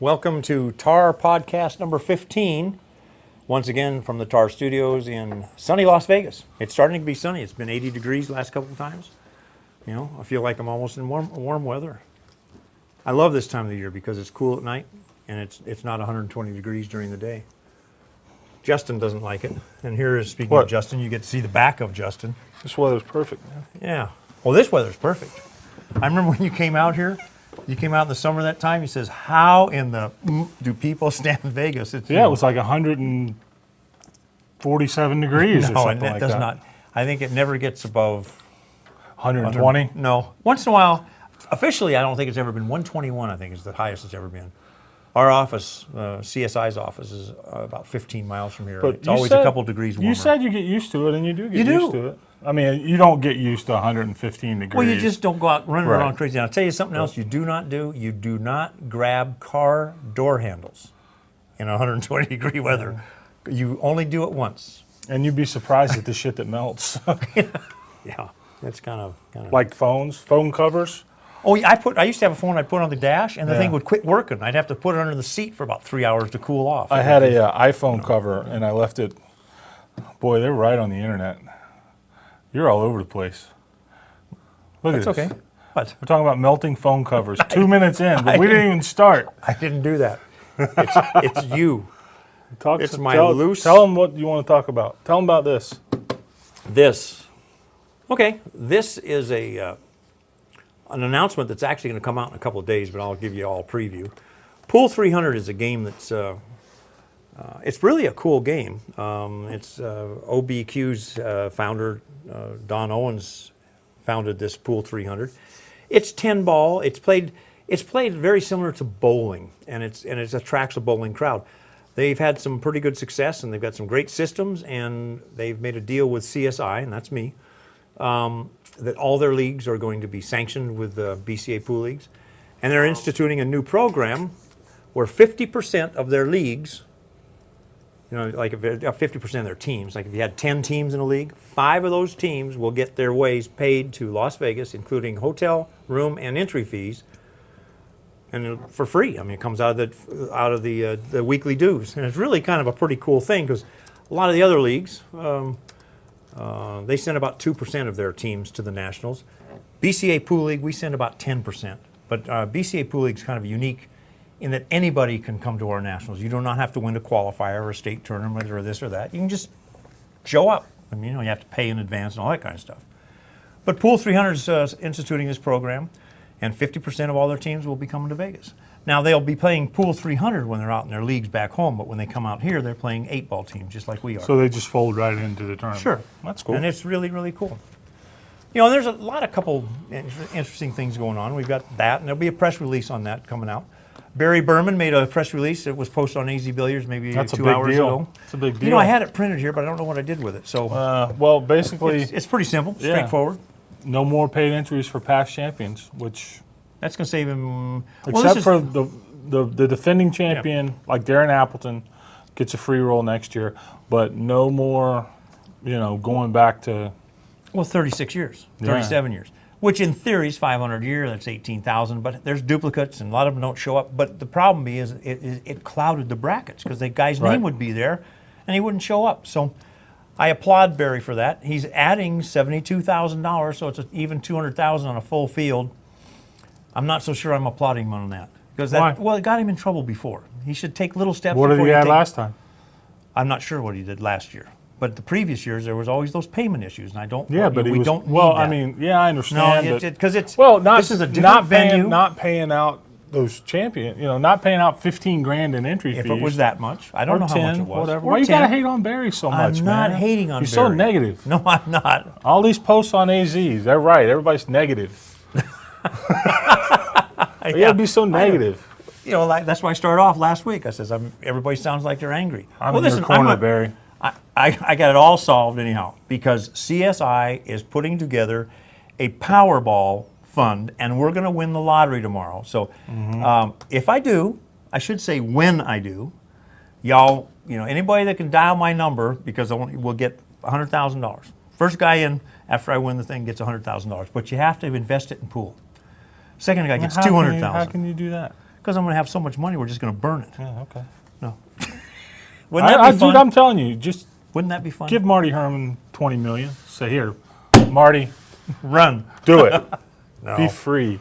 Welcome to TAR Podcast number 15. Once again from the TAR Studios in sunny Las Vegas. It's starting to be sunny. It's been 80 degrees the last couple of times. You know, I feel like I'm almost in warm weather. I love this time of the year because it's cool at night and it's not 120 degrees during the day. Justin doesn't like it. And here is, speaking of Justin, you get to see the back of Justin. This weather's perfect, man. Yeah. Well, this weather's perfect. I remember when you came out here. You came out in the summer that time. He says, "How in the do people stand in Vegas?" It was like 147 degrees or something like that. No, it does not. I think it never gets above 120. No, once in a while. Officially, I don't think it's ever been 121. I think is the highest it's ever been. Our office, CSI's office, is about 15 miles from here. But it's always a couple degrees warmer. You said you get used to it, and you do get used to it. I mean, you don't get used to 115 degrees. Well, you just don't go out running around crazy. And I'll tell you something else you do not do. You do not grab car door handles in 120 degree weather. You only do it once. And you'd be surprised at the shit that melts. Yeah, that's kind of like phone covers. Oh, yeah, I used to have a phone I'd put on the dash, and the thing would quit working. I'd have to put it under the seat for about 3 hours to cool off. I had a iPhone cover, and I left it. Boy, they're right on the internet. You're all over the place. Look at this. That's okay. What? We're talking about melting phone covers. 2 minutes in, but we didn't even start. I didn't do that. It's you. Tell them what you want to talk about. Tell them about this. Okay, this is an announcement that's actually going to come out in a couple of days, but I'll give you all a preview. Pool 300 is a game that's it's really a cool game. It's OBQ's founder, Don Owens, founded this Pool 300. It's 10 ball. It's played very similar to bowling, and it attracts a bowling crowd. They've had some pretty good success, and they've got some great systems, and they've made a deal with CSI, and that's me, that all their leagues are going to be sanctioned with the BCA pool leagues, and they're instituting a new program where 50% of their leagues, like 50% of their teams, like if you had 10 teams in a league, 5 of those teams will get their ways paid to Las Vegas, including hotel, room, and entry fees, and for free. I mean, it comes out of the weekly dues, and it's really kind of a pretty cool thing because a lot of the other leagues, they send about 2% of their teams to the Nationals. BCA Pool League, we send about 10%, but BCA Pool League is kind of unique in that anybody can come to our Nationals. You do not have to win a qualifier or a state tournament or this or that. You can just show up. I mean, you have to pay in advance and all that kind of stuff. But Pool 300 is instituting this program, and 50% of all their teams will be coming to Vegas. Now, they'll be playing Pool 300 when they're out in their leagues back home, but when they come out here, they're playing 8-ball teams, just like we are. So they just fold right into the tournament. Sure. That's cool. And it's really, really cool. There's a couple interesting things going on. We've got that, and there'll be a press release on that coming out. Barry Berman made a press release. It was posted on AZ Billiards maybe 2 hours ago. That's a big deal. I had it printed here, but I don't know what I did with it. So, well, basically, it's pretty simple, straightforward. No more paid entries for past champions, which that's going to save him. Except for the defending champion, like Darren Appleton, gets a free roll next year, but no more, going back to 36 years, 37 years. Which in theory is 500 a year, that's 18,000, but there's duplicates and a lot of them don't show up. But the problem is it clouded the brackets because the guy's name would be there and he wouldn't show up. So I applaud Barry for that. He's adding $72,000, so it's even $200,000 on a full field. I'm not so sure I'm applauding him on that. Because it got him in trouble before. He should take little steps. What did he add last time? I'm not sure what he did last year. But the previous years, there was always those payment issues, and I don't. Yeah, but we don't. Well, I mean, I understand. No, because it's this is a different venue. Not paying out those champions. Not paying out $15,000 in entry fees. If it was that much, I don't know how much it was. Whatever. Why you gotta hate on Barry so much, I'm not hating on Barry. You're so negative. No, I'm not. All these posts on AZs, they're right. Everybody's negative. You gotta be so negative. That's why I started off last week. I says, everybody sounds like they're angry. I'm in your corner, Barry. I got it all solved anyhow because CSI is putting together a Powerball fund, and we're going to win the lottery tomorrow. So if I do, I should say when I do, y'all, anybody that can dial my number because we'll get $100,000. First guy in after I win the thing gets $100,000, but you have to invest it in pool. Second guy gets $200,000. How can you do that? Because I'm going to have so much money, we're just going to burn it. Yeah, okay. No. Wouldn't that be fun? Dude, I'm telling you, just Wouldn't that be fun? give Marty Herman $20 million. Say, here, Marty, Run. do it. No. Be free.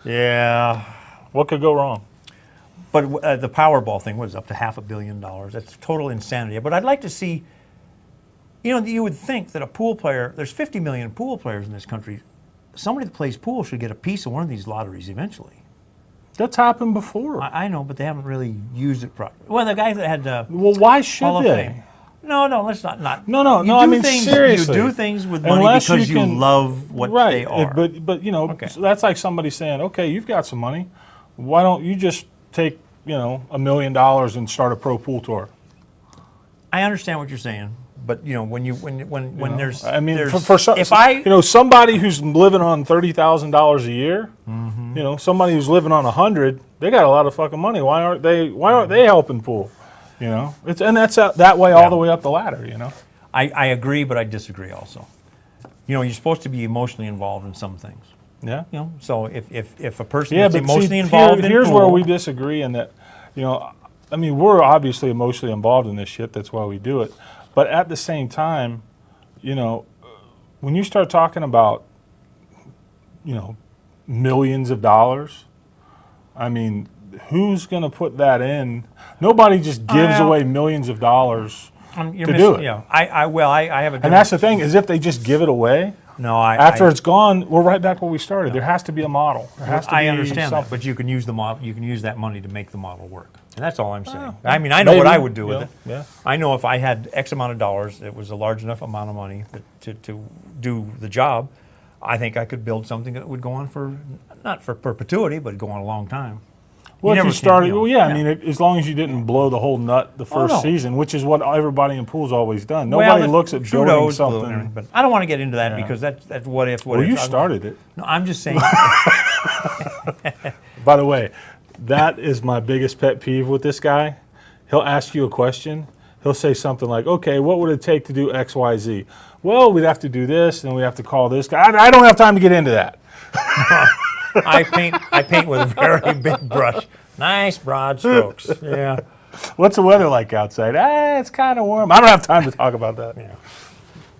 Yeah. What could go wrong? But the Powerball thing was up to $500 million. That's total insanity. But I'd like to see, you would think that a pool player, there's 50 million pool players in this country. Somebody that plays pool should get a piece of one of these lotteries eventually. That's happened before. I know, but they haven't really used it properly. Well, the guy that had Well, why should Hall of they? Fame. No, let's not. No, You I do mean, things, seriously. You do things with money Unless because you can- love what they are. But Okay. so that's like somebody saying, okay, you've got some money. Why don't you just take, $1 million and start a pro pool tour? I understand what you're saying, but when there's, I mean, there's, for some, somebody who's living on $30,000 a year, somebody who's living on 100, they got a lot of fucking money. Why aren't they helping pool? That's that way all the way up the ladder. I agree, but I disagree also. You're supposed to be emotionally involved in some things. Yeah. So if a person is emotionally see, involved in here's pool, where we disagree in that, we're obviously emotionally involved in this shit. That's why we do it. But at the same time, when you start talking about, millions of dollars, who's going to put that in? Nobody just gives away millions of dollars to do it. Yeah, I have a. And that's the thing, is if they just give it away, after it's gone, we're right back where we started. There has to be a model. There has to I be understand something. that, but you can use the model. You can use that money to make the model work, and that's all I'm saying. Oh, I know what I would do with it. Yeah. I know if I had X amount of dollars, it was a large enough amount of money to do the job. I think I could build something that would go on for not for perpetuity, but go on a long time. Well, if you started, yeah. As long as you didn't blow the whole nut the first season, which is what everybody in pool's always done. Nobody looks at building something. But I don't want to get into that because that's what if. Well, you started it. No, I'm just saying. By the way, that is my biggest pet peeve with this guy. He'll ask you a question. He'll say something like, okay, what would it take to do X, Y, Z? Well, we'd have to do this, and we have to call this guy. I don't have time to get into that. I paint with a very big brush. Nice broad strokes. Yeah. What's the weather like outside? It's kind of warm. I don't have time to talk about that. Yeah.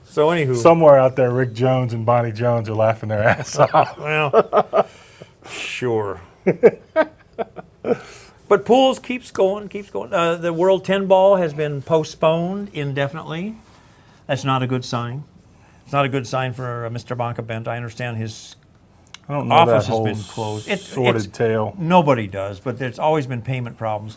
So anywho, somewhere out there, Rick Jones and Bonnie Jones are laughing their ass off. Well, sure. But pools keeps going. The World 10 Ball has been postponed indefinitely. That's not a good sign. It's not a good sign for Mr. Boncabent. I understand his office has been closed. Sordid tale. Nobody does, but there's always been payment problems.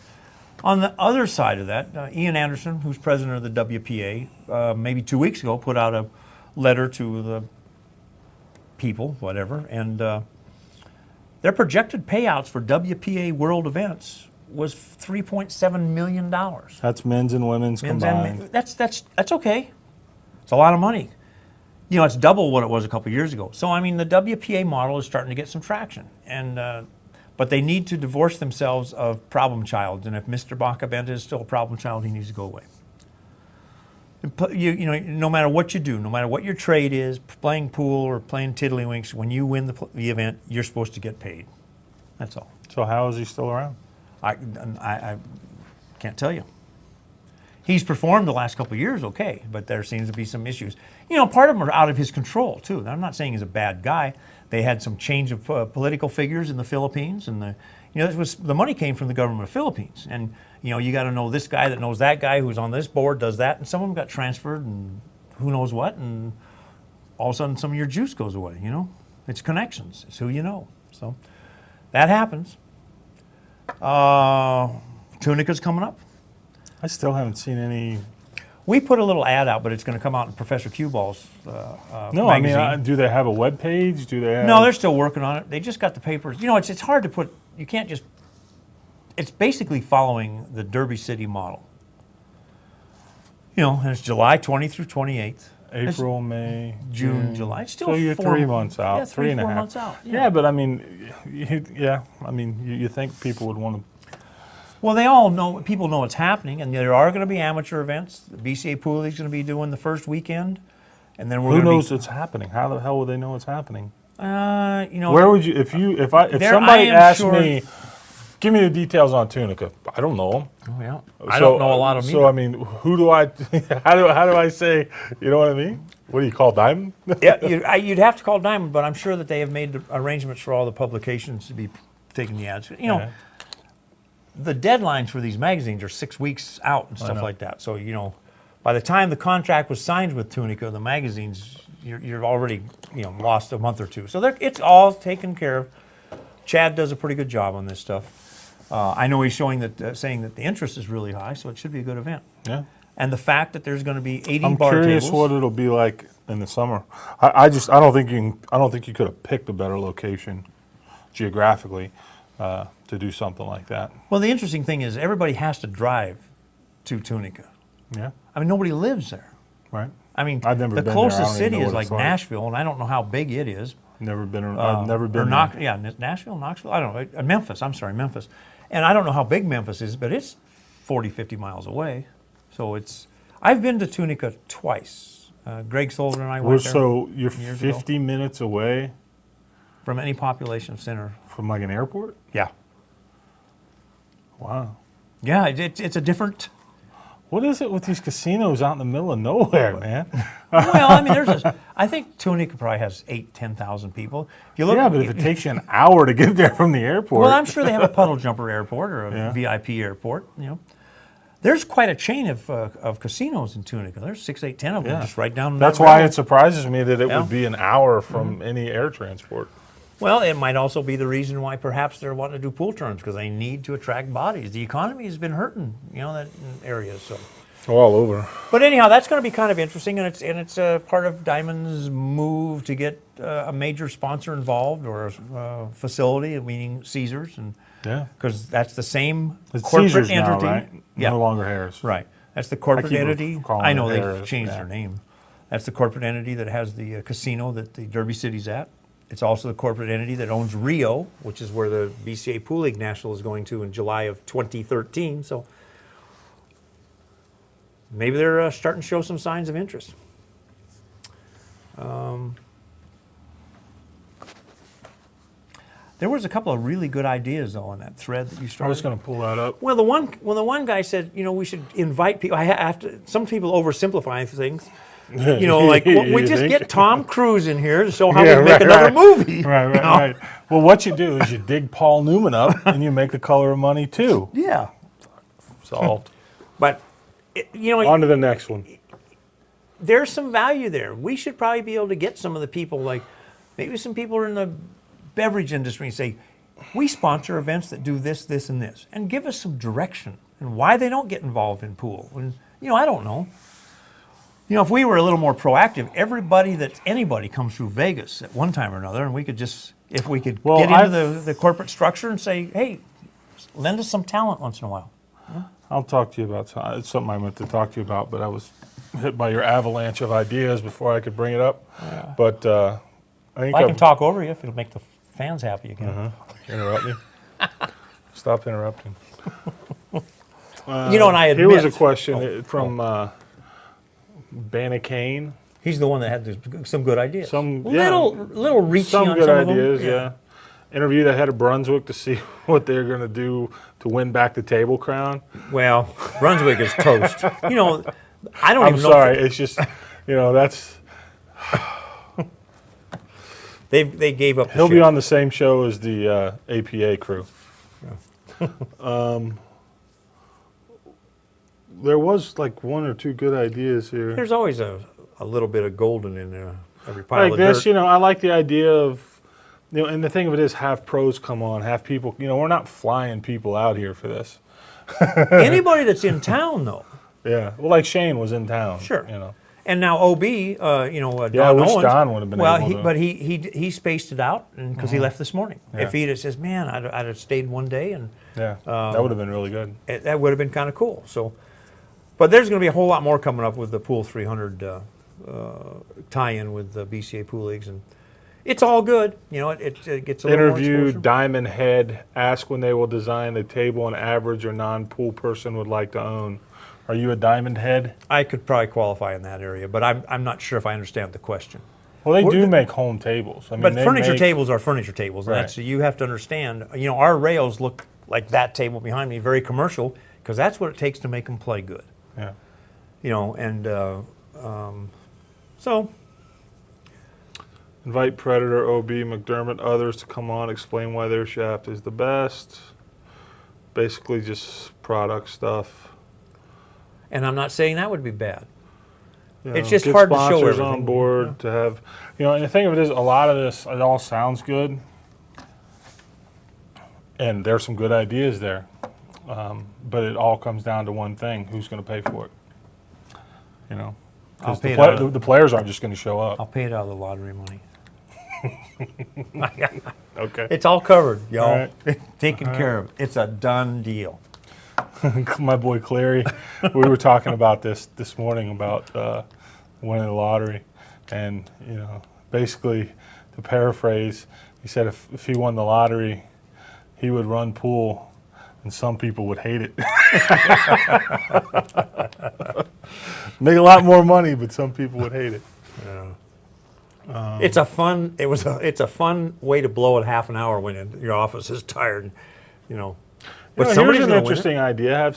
On the other side of that, Ian Anderson, who's president of the WPA, maybe 2 weeks ago put out a letter to the people, whatever, and their projected payouts for WPA World events was $3.7 million. That's men's and women's combined. That's okay. It's a lot of money. It's double what it was a couple years ago. So, the WPA model is starting to get some traction. But they need to divorce themselves of problem childs. And if Mr. Boncabent is still a problem child, he needs to go away. No matter what you do, no matter what your trade is, playing pool or playing tiddlywinks, when you win the event, you're supposed to get paid. That's all. So how is he still around? I can't tell you. He's performed the last couple of years okay, but there seems to be some issues. Part of them are out of his control, too. I'm not saying he's a bad guy. They had some change of political figures in the Philippines, and the money came from the government of the Philippines. And, you got to know this guy that knows that guy who's on this board does that, and some of them got transferred and who knows what, and all of a sudden some of your juice goes away, It's connections. It's who you know. So that happens. Tunica's coming up. I still haven't seen any. We put a little ad out, but it's going to come out in Professor Cueball's magazine. Do they have a web page? Do they have... No, they're still working on it. They just got the papers. It's hard to put. You can't just. It's basically following the Derby City model. And it's July 20 through 28th. April, May, June, July. It's still so you're 3 months out. Yeah, three and a half months out. Yeah, but you think people would want to. Well, they all know. People know what's happening, and there are going to be amateur events. The BCA Pool League's going to be doing the first weekend, and then who knows it's happening? How the hell will they know it's happening? Where would you if somebody asked me, give me the details on Tunica. I don't know them. Oh, yeah. I don't know a lot of them. So I mean, who do I? How do I say? You know what I mean? What do you call Diamond? Yeah, you'd have to call Diamond, but I'm sure that they have made the arrangements for all the publications to be taking the ads. You know, the deadlines for these magazines are 6 weeks out and stuff like that. So, you know, by the time the contract was signed with Tunica, the magazines, you're already, you know, lost a month or two. So it's all taken care of. Chad does a pretty good job on this stuff. I know he's showing that, saying that the interest is really high, so it should be a good event. Yeah. And the fact that there's going to be 80 bar tables. I'm curious what it'll be like in the summer. I don't think you could have picked a better location geographically to do something like that. Well, the interesting thing is everybody has to drive to Tunica. Yeah. I mean, nobody lives there. Right. I mean, the closest city is like Nashville, and I don't know how big it is. Never been. I've never been. Yeah, Nashville, Knoxville. I don't know. Memphis. I'm sorry, Memphis. And I don't know how big Memphis is, but it's 40, 50 miles away. So it's. I've been to Tunica twice. Greg Solder and I went there. So you're 50 minutes away from any population center. From like an airport? Yeah. Wow. Yeah, it's a different. What is it with these casinos out in the middle of nowhere, man? Well, I mean, I think Tunica probably has 10,000 people. If you look, yeah, but if it takes you an hour to get there from the airport. Well, I'm sure they have a puddle jumper airport or a VIP airport. You know, there's quite a chain of casinos in Tunica. There's 6, 8, 10 of them just right down. That's why it surprises me that it would be an hour from any air transport. Well, it might also be the reason why perhaps they're wanting to do pool tournaments because they need to attract bodies. The economy has been hurting, you know, that area. So all over. But anyhow, that's going to be kind of interesting, and it's part of Diamond's move to get a major sponsor involved or a facility, meaning Caesars, and because that's the same corporate Caesars entity. Now, right? Yeah. No longer Harris. Right. That's the corporate entity. I know Harris, they've changed their name. That's the corporate entity that has the casino that the Derby City's at. It's also the corporate entity that owns Rio, which is where the BCA Pool League National is going to in July of 2013. So maybe they're starting to show some signs of interest. There was a couple of really good ideas, though, on that thread that you started. I was going to pull that up. Well, the one guy said, you know, we should invite people. I have to. Some people oversimplify things. You know, like we just get Tom Cruise in here to show how we make another movie. Right. Well, what you do is you dig Paul Newman up and you make The Color of Money too. Yeah. Solved. But, you know. On to the next one. There's some value there. We should probably be able to get some of the people, like maybe some people are in the beverage industry and say, we sponsor events that do this, this, and this, and give us some direction and why they don't get involved in pool. And, you know, I don't know. You know, if we were a little more proactive, anybody comes through Vegas at one time or another, and we could just, if we could get into the corporate structure and say, hey, lend us some talent once in a while. I'll talk to you about it's something I meant to talk to you about, but I was hit by your avalanche of ideas before I could bring it up. Yeah. But I can talk over you if it'll make the fans happy again. Interrupt me. Stop interrupting. You know, and I admit. Here was a question from Bannacane. He's the one that had some good ideas. Some little reaching some on good some ideas. of them. Yeah. Interviewed the head of Brunswick to see what they're going to do to win back the Table Crown. Well, Brunswick is toast. You know, I don't even know. I'm sorry. It's just, you know, that's. They gave up. He'll be on the same show as the APA crew. Yeah. There was like one or two good ideas here. There's always a little bit of golden in every pile of this, dirt. you know, I like the idea of, you know, and the thing of it is have pros come on, have people, you know, we're not flying people out here for this. Anybody that's in town, though. Yeah. Well, like Shane was in town. Sure. You know. And now OB, you know, Don I wish Owens, Don would have been able to. But he spaced it out because he left this morning. Yeah. If he'd have says, man, I'd have stayed one day. And that would have been really good. That would have been kind of cool. So, but there's going to be a whole lot more coming up with the Pool 300 tie-in with the BCA Pool Leagues. And it's all good. You know, it gets a little more Interview exposure. Diamond Head, ask when they will design the table an average or non-pool person would like to own. Are you a Diamond Head? I could probably qualify in that area, but I'm not sure if I understand the question. Well, they do make home tables. I mean, but furniture tables are furniture tables. Right. That's, you have to understand, you know, our rails look like that table behind me, very commercial, because that's what it takes to make them play good. Yeah. You know, and so. Invite Predator, OB, McDermott, others to come on, explain why their shaft is the best. Basically just product stuff. And I'm not saying that would be bad. You It's know, just get hard to show sponsors everything. on board to have, you know, and the thing of it is, a lot of this, it all sounds good. And there's some good ideas there. But it all comes down to one thing: who's going to pay for it? You know, I'll because pay it out of- the players aren't just going to show up. I'll pay it out of the lottery money. Okay. It's all covered, y'all. All right. Taken care of. It's a done deal. My boy Clary, we were talking about this morning about winning the lottery, and you know, basically, to paraphrase, he said if he won the lottery, he would run pool, and some people would hate it. Make a lot more money, but some people would hate it. It's a fun. It's a fun way to blow it half an hour when your office is tired, you know. But Here's somebody's an gonna win it. interesting idea.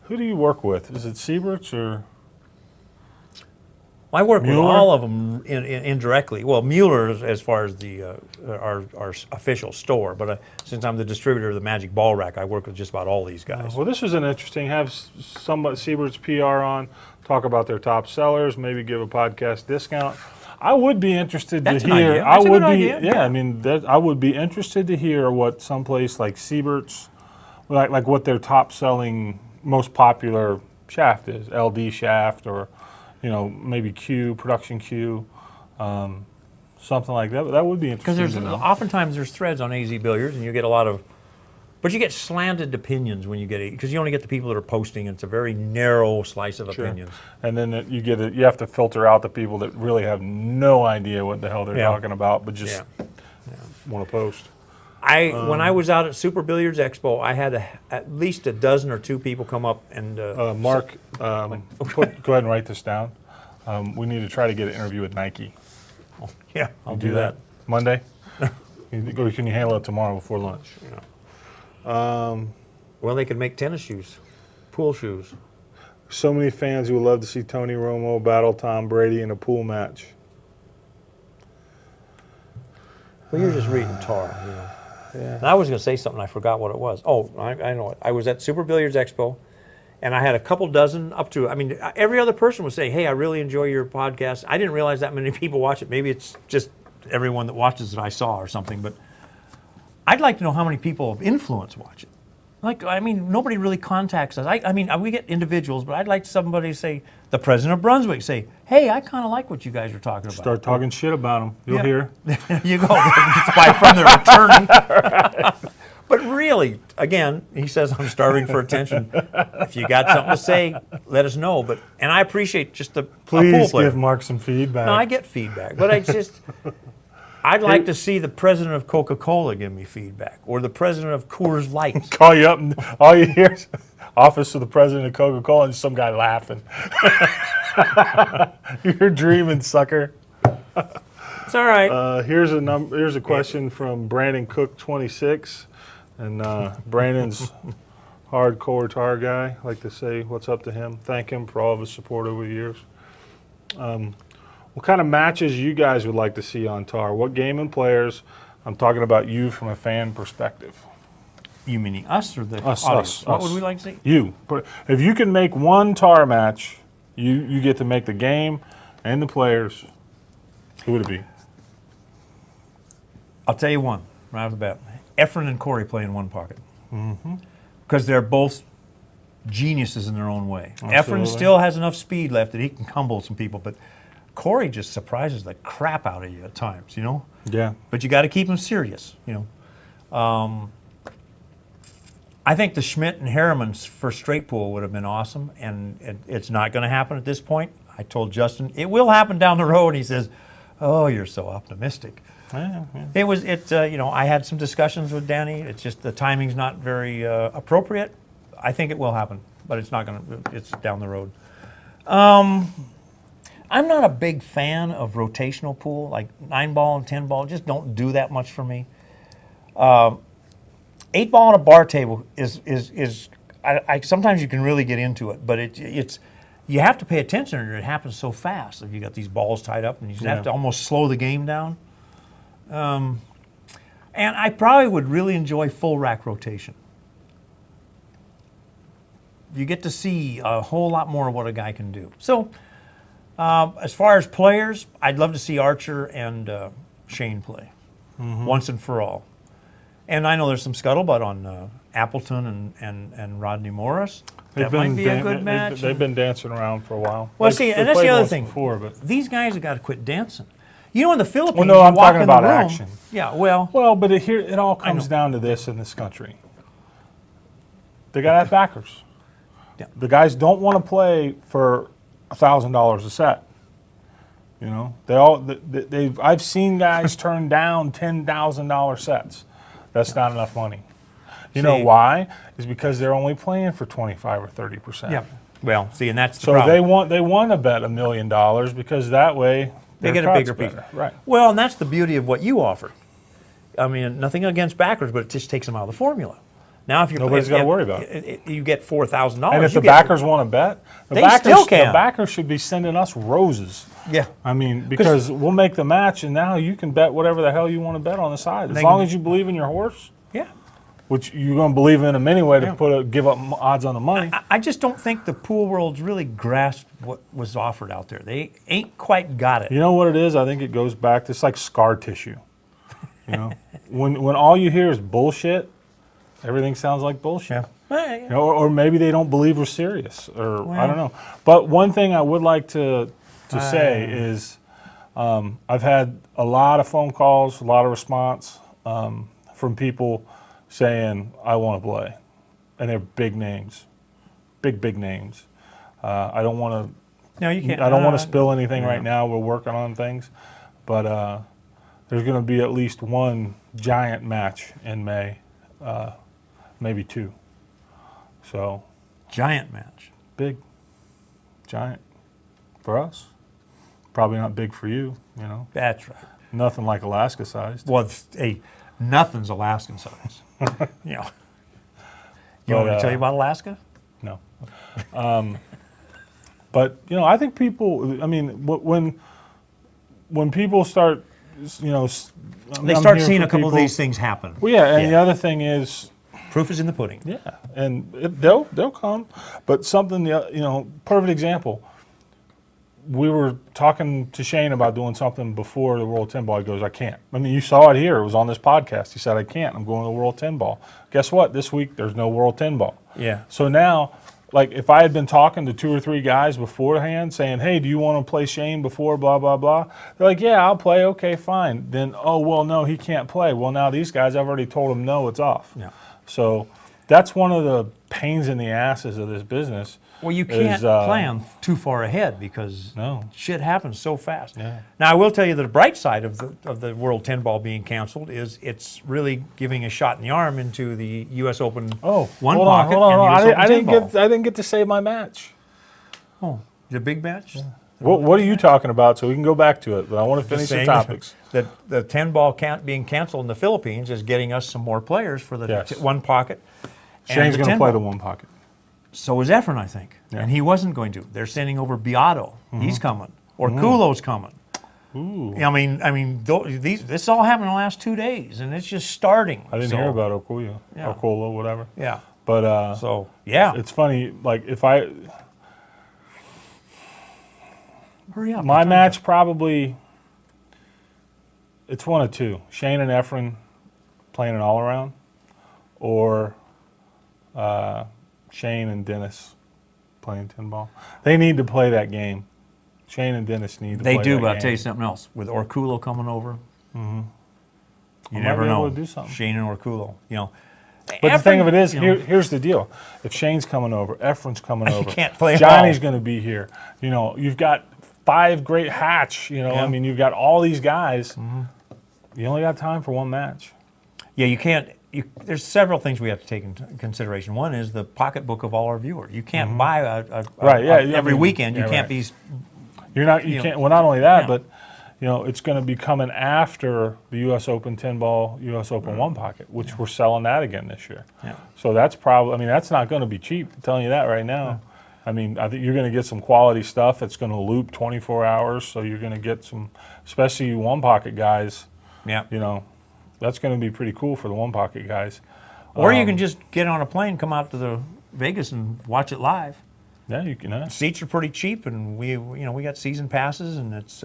Who do you work with? Is it Sieberts or? I work with Mueller? all of them indirectly. Well, Mueller, as far as the our official store, but since I'm the distributor of the Magic Ball Rack, I work with just about all these guys. Well, this is an interesting. Have somebody Sieberts PR on, talk about their top sellers, maybe give a podcast discount. I would be interested That's to an hear. idea. That's I a would good be. idea. Yeah, Yeah. I mean, I would be interested to hear what someplace like Sieberts, like what their top selling, most popular shaft is. LD shaft, or you know, maybe production Q, something like that. That would be Because interesting to know. oftentimes there's threads on AZ Billiards, and you get a lot of, but you get slanted opinions when you get it, because you only get the people that are posting, and it's a very narrow slice of opinions. And then you have to filter out the people that really have no idea what the hell they're Yeah. talking about, but just Yeah. want to post. When I was out at Super Billiards Expo, I had at least a dozen or two people come up and Mark, go ahead and write this down. We need to try to get an interview with Nike. yeah, I'll do that. Monday? Can you handle it tomorrow before lunch? Well, they could make tennis shoes, pool shoes. So many fans who would love to see Tony Romo battle Tom Brady in a pool match. Well, you're just reading tar, you know. Yeah. And I was going to say something, I forgot what it was. Oh, I know it. I was at Super Billiards Expo, and I had a couple dozen every other person was saying, hey, I really enjoy your podcast. I didn't realize that many people watch it. Maybe it's just everyone that watches it I saw or something, but I'd like to know how many people of influence watch it. Nobody really contacts us. We get individuals, but I'd like somebody to say, the president of Brunswick, say, hey, I kind of like what you guys are talking about. Start talking shit about them. You'll Yeah. hear. There you go. It's from their attorney. But really, again, he says I'm starving for attention. If you got something to say, let us know. And I appreciate just a pool Please player. give Mark some feedback. No, I get feedback, but I'd like to see the president of Coca-Cola give me feedback, or the president of Coors Light. Call you up, and all you hear is office of the president of Coca-Cola, and some guy laughing. You're dreaming, sucker. It's all right. Here's a question from Brandon Cook 26, and Brandon's hardcore tar guy. I like to say what's up to him. Thank him for all of his support over the years. What kind of matches you guys would like to see on tar? What game and players? I'm talking about you from a fan perspective. You meaning us or the Us, audience? us, What us. would we like to see? You. If you can make one tar match, you get to make the game and the players. Who would it be? I'll tell you one right off the bat. Efren and Corey play in one pocket. Because they're both geniuses in their own way. Absolutely. Efren still has enough speed left that he can humble some people, but Corey just surprises the crap out of you at times, you know? Yeah. But you got to keep him serious, you know? I think the Schmidt and Harriman's for straight pool would have been awesome, and it's not going to happen at this point. I told Justin, it will happen down the road, and he says, oh, you're so optimistic. Yeah. I had some discussions with Danny. It's just the timing's not very appropriate. I think it will happen, but it's not going to, it's down the road. I'm not a big fan of rotational pool, like 9-ball and 10-ball. Just don't do that much for me. 8-ball on a bar table is sometimes you can really get into it, but it's you have to pay attention, or it happens so fast. Like you got these balls tied up, and you have to almost slow the game down. And I probably would really enjoy full rack rotation. You get to see a whole lot more of what a guy can do. So, as far as players, I'd love to see Archer and Shane play once and for all. And I know there's some scuttlebutt on Appleton and Rodney Morris. That might be a good match. They've been dancing around for a while. Well, see, and that's the other thing. Before, but these guys have got to quit dancing. You know, in the Philippines, well, no, I'm you walk talking in the about room, action. Yeah, well, but it all comes down to this in this country. They got to have backers. Yeah. The guys don't want to play for $1,000 a set. You know, I've seen guys turn down $10,000 sets. That's not enough money. You know why? Is because they're only playing for 25 or 30%. yeah. Well, see, and that's the So problem. they want to bet $1 million because that way They their get a bigger cut's piece. better. Right. Well, and that's the beauty of what you offer. I mean, nothing against backers, but it just takes them out of the formula. Now, if you're Nobody's got to worry about it. You get $4,000. And if the backers want to bet, They still can. The backers should be sending us roses. Yeah. I mean, because we'll make the match, and now you can bet whatever the hell you want to bet on the side, as long as you believe in your horse. Yeah. Which you're going to believe in them anyway to give up odds on the money. I just don't think the pool world's really grasped what was offered out there. They ain't quite got it. You know what it is? I think it goes back to, it's like scar tissue. You know, when all you hear is bullshit, everything sounds like bullshit. Yeah. You know, or maybe they don't believe we're serious, or I don't know. But one thing I would like to say is I've had a lot of phone calls, a lot of response from people saying, I want to play. And they're big names, big names. I don't want to. No, you can't. I don't want to spill anything right now. We're working on things, but there's going to be at least one giant match in May, maybe two. So Giant match. big, giant for us. Probably not big for you. You know, That's right. nothing like Alaska sized. Well, nothing's Alaskan size. You know. You want me to tell you about Alaska? No. But you know, I think people. I mean, when people start, you know, They start seeing a couple of these things happen. Well, yeah, and the other thing is, proof is in the pudding. yeah, and they'll come. But something, you know, perfect example. We were talking to Shane about doing something before the World 10 Ball. He goes, I can't. I mean, you saw it here. It was on this podcast. He said, I can't. I'm going to the World 10 Ball. Guess what? This week, there's no World 10 Ball. Yeah. So now, like, if I had been talking to 2 or 3 guys beforehand saying, hey, do you want to play Shane before blah, blah, blah? They're like, yeah, I'll play. Okay, fine. Then, oh, well, no, he can't play. Well, now these guys, I've already told them, no, it's off. Yeah. So that's one of the pains in the asses of this business. Well, you can't plan too far ahead because shit happens so fast. Yeah. Now, I will tell you that the bright side of the World 10 Ball being canceled is it's really giving a shot in the arm into the U.S. Open Oh, one hold pocket on. and the US Open 10 ball. I didn't get to say my match. Oh, the big match? Yeah. What are you talking about? So we can go back to it, but I want to finish the topics. That the 10 ball being canceled in the Philippines is getting us some more players for the one pocket. Shane's going to play the one pocket. So is Efren, I think. Yeah. And he wasn't going to. They're sending over Beato. He's coming. Or Kulo's coming. Ooh. I mean, this all happened in the last 2 days, and it's just starting. I didn't hear about Okuya, Yeah. Okolo, whatever. Yeah. But so yeah, it's funny. Like if hurry up. My match probably, it's one of two: Shane and Efren playing an all around, or Shane and Dennis playing 10 ball. They need to play that game. Shane and Dennis need to play that game. They do, but I'll tell you something else. With Orkulo coming over, you never be able know. to do something. Shane and Orkulo, you know. But the thing of it is, here's the deal. If Shane's coming over, Efren's coming over, can't play Johnny's going to be here. You know, you've got 5 great Hatch. You know, I mean, you've got all these guys. You only got time for one match. Yeah, you can't. There's several things we have to take into consideration. One is the pocketbook of all our viewers. You can't buy every weekend. You can't be. You're not. You can't. Well, not only that, but it's going to be coming after the U.S. Open 10 ball, U.S. Open 1 pocket, which we're selling that again this year. Yeah. So that's probably, I mean, that's not going to be cheap, I'm telling you that right now. I mean, I think you're going to get some quality stuff that's going to loop 24 hours, so you're going to get some, especially you 1 pocket guys, Yeah. that's going to be pretty cool for the 1 pocket guys. Or you can just get on a plane, come out to the Vegas and watch it live. Yeah, you can. Seats are pretty cheap, and we got season passes, and it's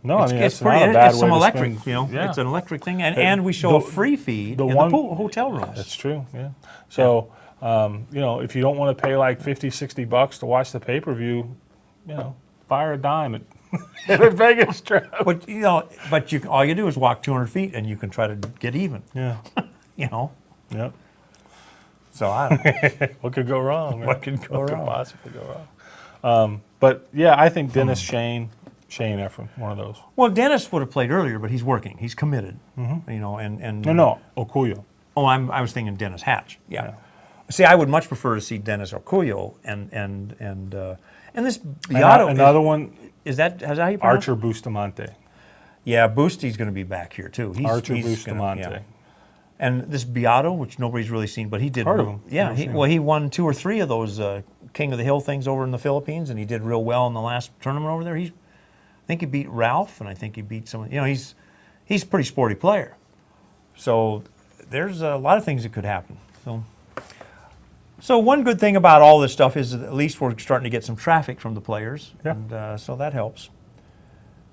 No, I mean, it's that's not a bad it's some way to electric, spend, yeah. It's an electric thing, and we show a free feed in the hotel rooms. That's true, yeah. So, if you don't want to pay like $50, $60 to watch the pay-per-view, fire a dime at, at a Vegas trip. But all you do is walk 200 feet, and you can try to get even. Yeah. Yep. So I don't know. What could go wrong? Right? What could go What could wrong? possibly go wrong? But yeah, I think Dennis Shane Efron, one of those. Well, Dennis would have played earlier, but he's working. He's committed. No, Okuyo. Oh, I was thinking Dennis Hatch. Yeah. See, I would much prefer to see Dennis Okuyo and this Beato. Another one. Is that how you pronounce Archer Bustamante. Yeah, Busti's going to be back here too. Archer he's Bustamante. Gonna, yeah. And this Beato, which nobody's really seen, but he did. Heard of him. Yeah, he won 2 or 3 of those King of the Hill things over in the Philippines, and he did real well in the last tournament over there. I think he beat Ralph, and I think he beat some. He's a pretty sporty player. So there's a lot of things that could happen. So one good thing about all this stuff is that at least we're starting to get some traffic from the players, and so that helps.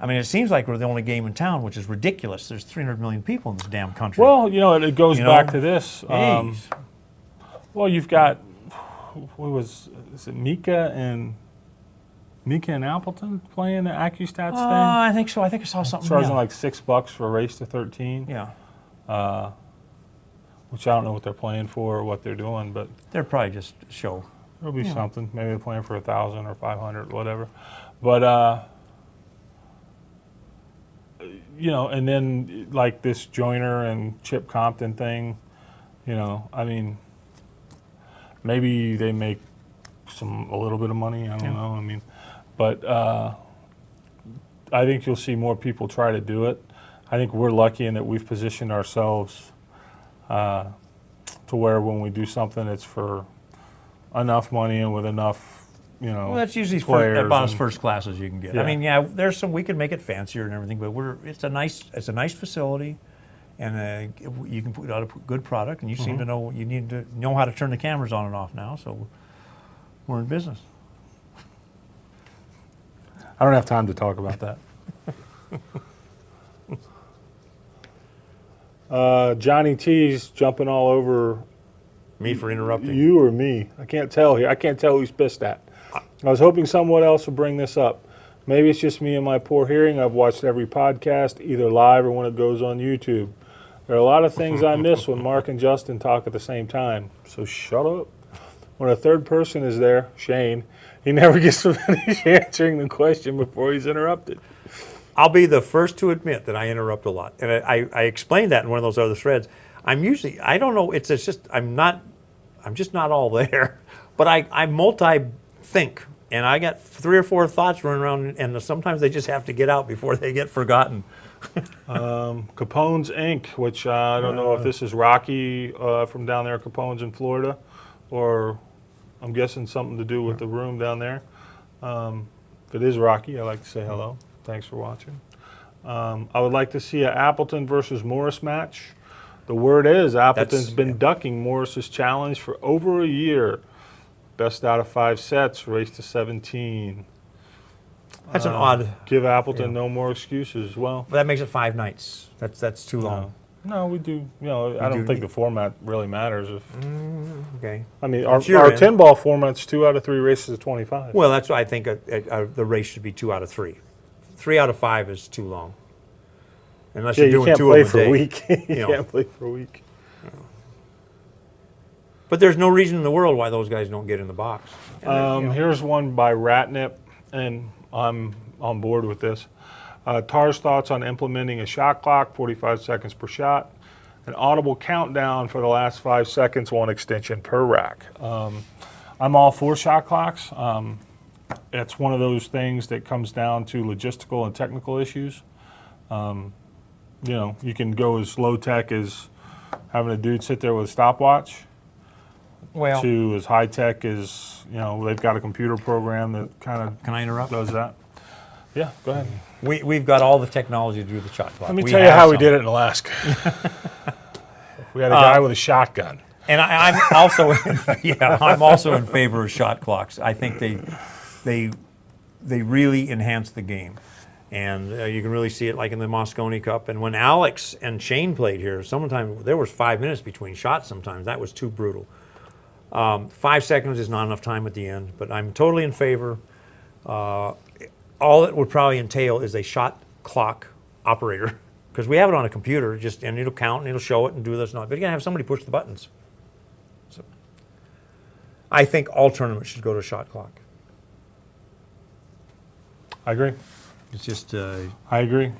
I mean, it seems like we're the only game in town, which is ridiculous. There's 300 million people in this damn country. Well, it goes back to this. Well, you've got, is it Mika and Appleton playing the AccuStats thing? I think so. I think I saw something. Charging like $6 for a race to 13. Yeah. Which I don't know what they're playing for or what they're doing, but they're probably just a show. There'll be something. Maybe they're playing for 1,000 or 500, whatever. But and then like this Joyner and Chip Compton thing, I mean, maybe they make a little bit of money. I don't know. I mean, but I think you'll see more people try to do it. I think we're lucky in that we've positioned ourselves to where when we do something, it's for enough money and with enough. Well, that's usually about as first class as you can get. Yeah. I mean, there's some we can make it fancier and everything, but it's a nice facility, and you can put out a good product. And you seem to know you need to know how to turn the cameras on and off now, so we're in business. I don't have time to talk about that. Johnny T's jumping all over Me for interrupting. you or me. I can't tell here. I can't tell who's pissed at. I was hoping someone else would bring this up. Maybe it's just me and my poor hearing. I've watched every podcast, either live or when it goes on YouTube. There are a lot of things I miss when Mark and Justin talk at the same time. So shut up. When a third person is there, Shane, he never gets to finish answering the question before he's interrupted. I'll be the first to admit that I interrupt a lot, and I explained that in one of those other threads. I don't know. It's just I'm just not all there, but I multi-think, and I got 3 or 4 thoughts running around, and sometimes they just have to get out before they get forgotten. Capone's Inc., which I don't know if this is Rocky from down there, Capone's in Florida, or I'm guessing something to do with the room down there. If it is Rocky, I'd like to say hello. Thanks for watching. I would like to see an Appleton versus Morris match. The word is Appleton's been ducking Morris's challenge for over a year. Best out of 5 sets, race to 17. That's an odd. Give Appleton no more excuses. Well, That makes it 5 nights. That's too long. No, we do. I don't think the format really matters. Okay. I mean, our 10-ball format's 2 out of 3 races of 25. Well, that's why I think the race should be 2 out of 3. 3 out of 5 is too long. Unless you're doing 2 of them a day. You can't play for a week. But there's no reason in the world why those guys don't get in the box. Here's one by Ratnip, and I'm on board with this. Tar's thoughts on implementing a shot clock, 45 seconds per shot, an audible countdown for the last 5 seconds, 1 extension per rack. I'm all for shot clocks. it's one of those things that comes down to logistical and technical issues. You know, you can go as low tech as having a dude sit there with a stopwatch, Well, to as high tech as, you know, they've got a computer program that kind of can I interrupt? does that. Yeah, go ahead. We've got all the technology to do the shot clock. Let me We tell you have how we some. did it in Alaska. We had a guy with a shotgun. And I'm also, I'm also in favor of shot clocks. I think they really enhance the game, and you can really see it like in the Moscone Cup. And when Alex and Shane played here, sometimes there was 5 minutes between shots. Sometimes that was too brutal. 5 seconds is not enough time at the end, but I'm totally in favor. All it would probably entail is a shot clock operator, because we have it on a computer, and it'll count and it'll show it and do this and that. But you gotta have somebody push the buttons. So I think all tournaments should go to a shot clock. I agree. It's just I agree.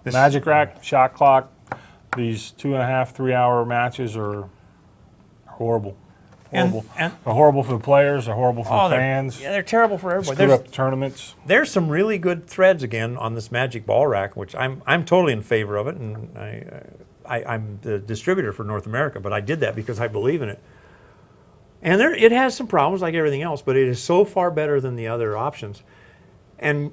Magic rack, shot clock, these 2.5, 3 hour matches are horrible. Horrible. And they're horrible for the players. They're horrible for the fans. Yeah, they're terrible for everybody. Screw up the tournaments. There's some really good threads again on this Magic ball rack, which I'm totally in favor of it, and I'm the distributor for North America, but I did that because I believe in it. And it has some problems like everything else, but it is so far better than the other options. And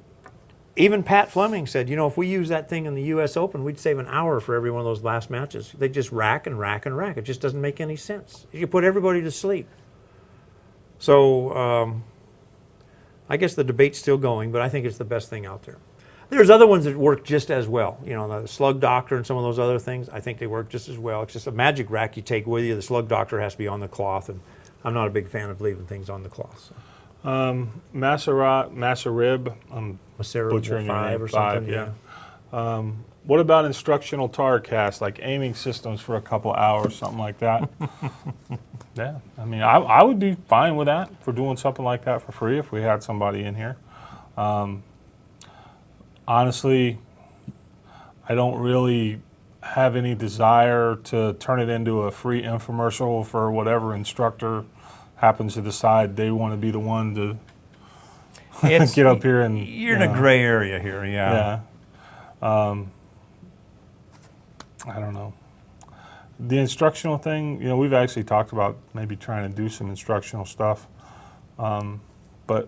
even Pat Fleming said, you know, if we use that thing in the U.S. Open, we'd save an hour for every one of those last matches. They just rack and rack and rack. It just doesn't make any sense. You put everybody to sleep. So I guess the debate's still going, but I think it's the best thing out there. There's other ones that work just as well. You know, the Slug Doctor and some of those other things, I think they work just as well. It's just a Magic rack you take with you. The Slug Doctor has to be on the cloth, and I'm not a big fan of leaving things on the cloth. So. Masarib, I'm butchering your 5 name, or something. 5, yeah. What about instructional tar cast, like aiming systems for a couple hours, something like that? Yeah, I mean, I would be fine with that, for doing something like that for free if we had somebody in here. Honestly, I don't really have any desire to turn it into a free infomercial for whatever instructor happens to decide they want to be the one to get up here and... You're in a gray area here, yeah. Yeah. I don't know. The instructional thing, you know, we've actually talked about maybe trying to do some instructional stuff, but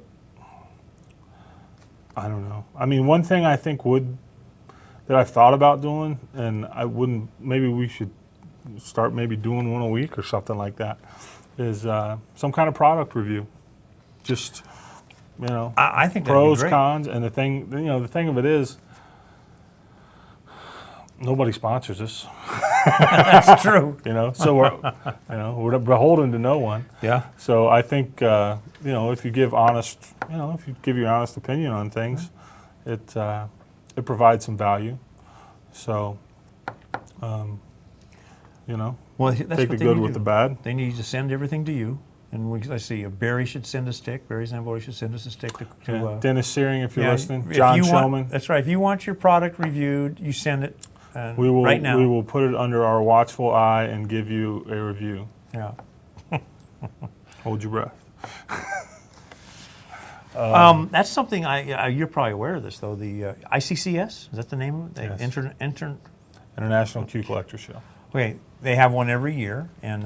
I don't know. I mean, one thing I think that I've thought about doing, and I wouldn't, maybe we should start maybe doing one a week or something like that, is some kind of product review. Just, you know, I think pros, that'd be great. cons, and the thing of it is, nobody sponsors us. That's true. You know, so we're beholden to no one. Yeah. So I think you know, if you give your honest opinion on things, it provides some value. So you know, Well, that's take the good with the bad. They need to send everything to you. And I see Barry should send a stick. Barry Zamboni should send us a stick to Dennis Searing, if you're listening. if John you want- Showman. That's right. If you want your product reviewed, you send it right now. We will put it under our watchful eye and give you a review. Yeah. Hold your breath. That's something you're probably aware of this, though. The ICCS, is that the name of it? Yes. International Cue Collector Show. Okay, they have one every year, and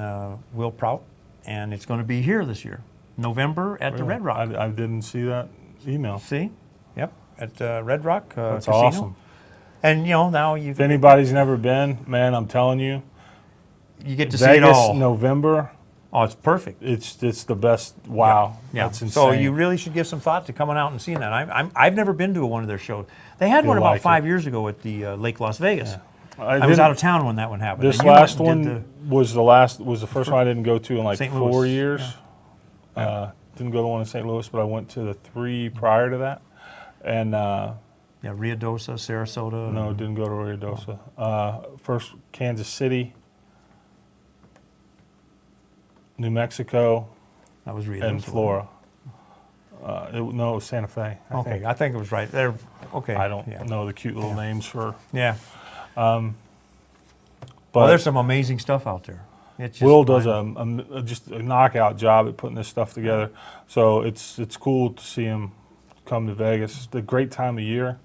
Will Prout, and it's going to be here this year, November at the Red Rock. I didn't see that email. See? Yep, at Red Rock That's Casino. awesome. And you know, now you If anybody's never been, man, I'm telling you, get to see Vegas, it all. November, Oh, it's perfect. it's the best. Wow, Yeah. that's insane. So you really should give some thought to coming out and seeing that. I've never been to one of their shows. They had one You'll about like 5 years ago at the Lake Las Vegas. Yeah. I was out of town when that one happened. This And you went last and did one was the first one I didn't go to in like St. 4 Louis. years. Didn't go to one in St. Louis, but I went to the 3 prior to that, and Rio Dosa, Sarasota. no, didn't go to Ruidoso. First Kansas City, New Mexico, That was Rio and Dosa. Florida. It was Santa Fe. I think it was right there. Okay. I don't Yeah. know the cute little names for. Yeah. But Well, there's some amazing stuff out there. It's just Will does mind- just a knockout job at putting this stuff together. So it's cool to see him come to Vegas. It's a great time of year.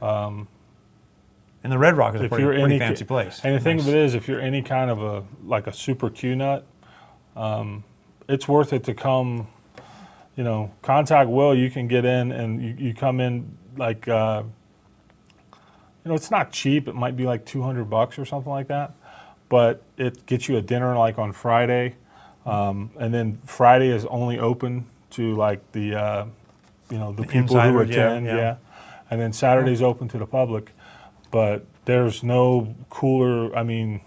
And the Red Rock is a pretty fancy place. And the thing of it is, if you're any kind of a super Q nut, it's worth it to come. Contact Will. You can get in, and you come in like, it's not cheap. It might be like $200 or something like that, but it gets you a dinner like on Friday, and then Friday is only open to like the people who attend, and then Saturday's open to the public. But there's no cooler. I mean,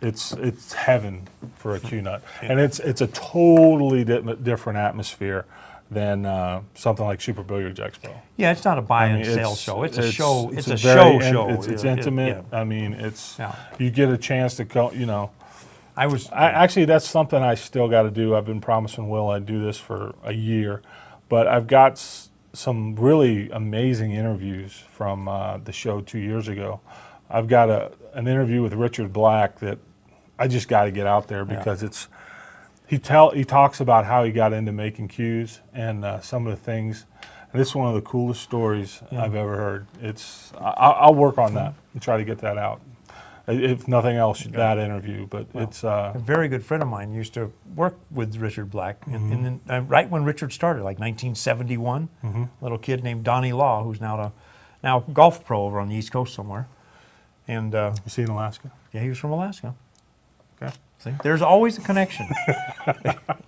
it's heaven for a Q nut, and it's a totally different atmosphere than something like Super Billiards Expo. Yeah, it's not a buy and sell show. It's a show. It's a show. It's intimate. I mean, you get a chance to go. Actually, that's something I still got to do. I've been promising Will I'd do this for a year, but I've got some really amazing interviews from the show 2 years ago. I've got an interview with Richard Black that I just got to get out there because he talks about how he got into making cues and some of the things. And this is one of the coolest stories I've ever heard. I'll work on that and try to get that out. If nothing else, that interview. But it's a very good friend of mine used to work with Richard Black, and right when Richard started, like 1971, a little kid named Donnie Law, who's now a golf pro over on the East Coast somewhere. And is he in Alaska? Yeah, he was from Alaska. Okay. See, there's always a connection.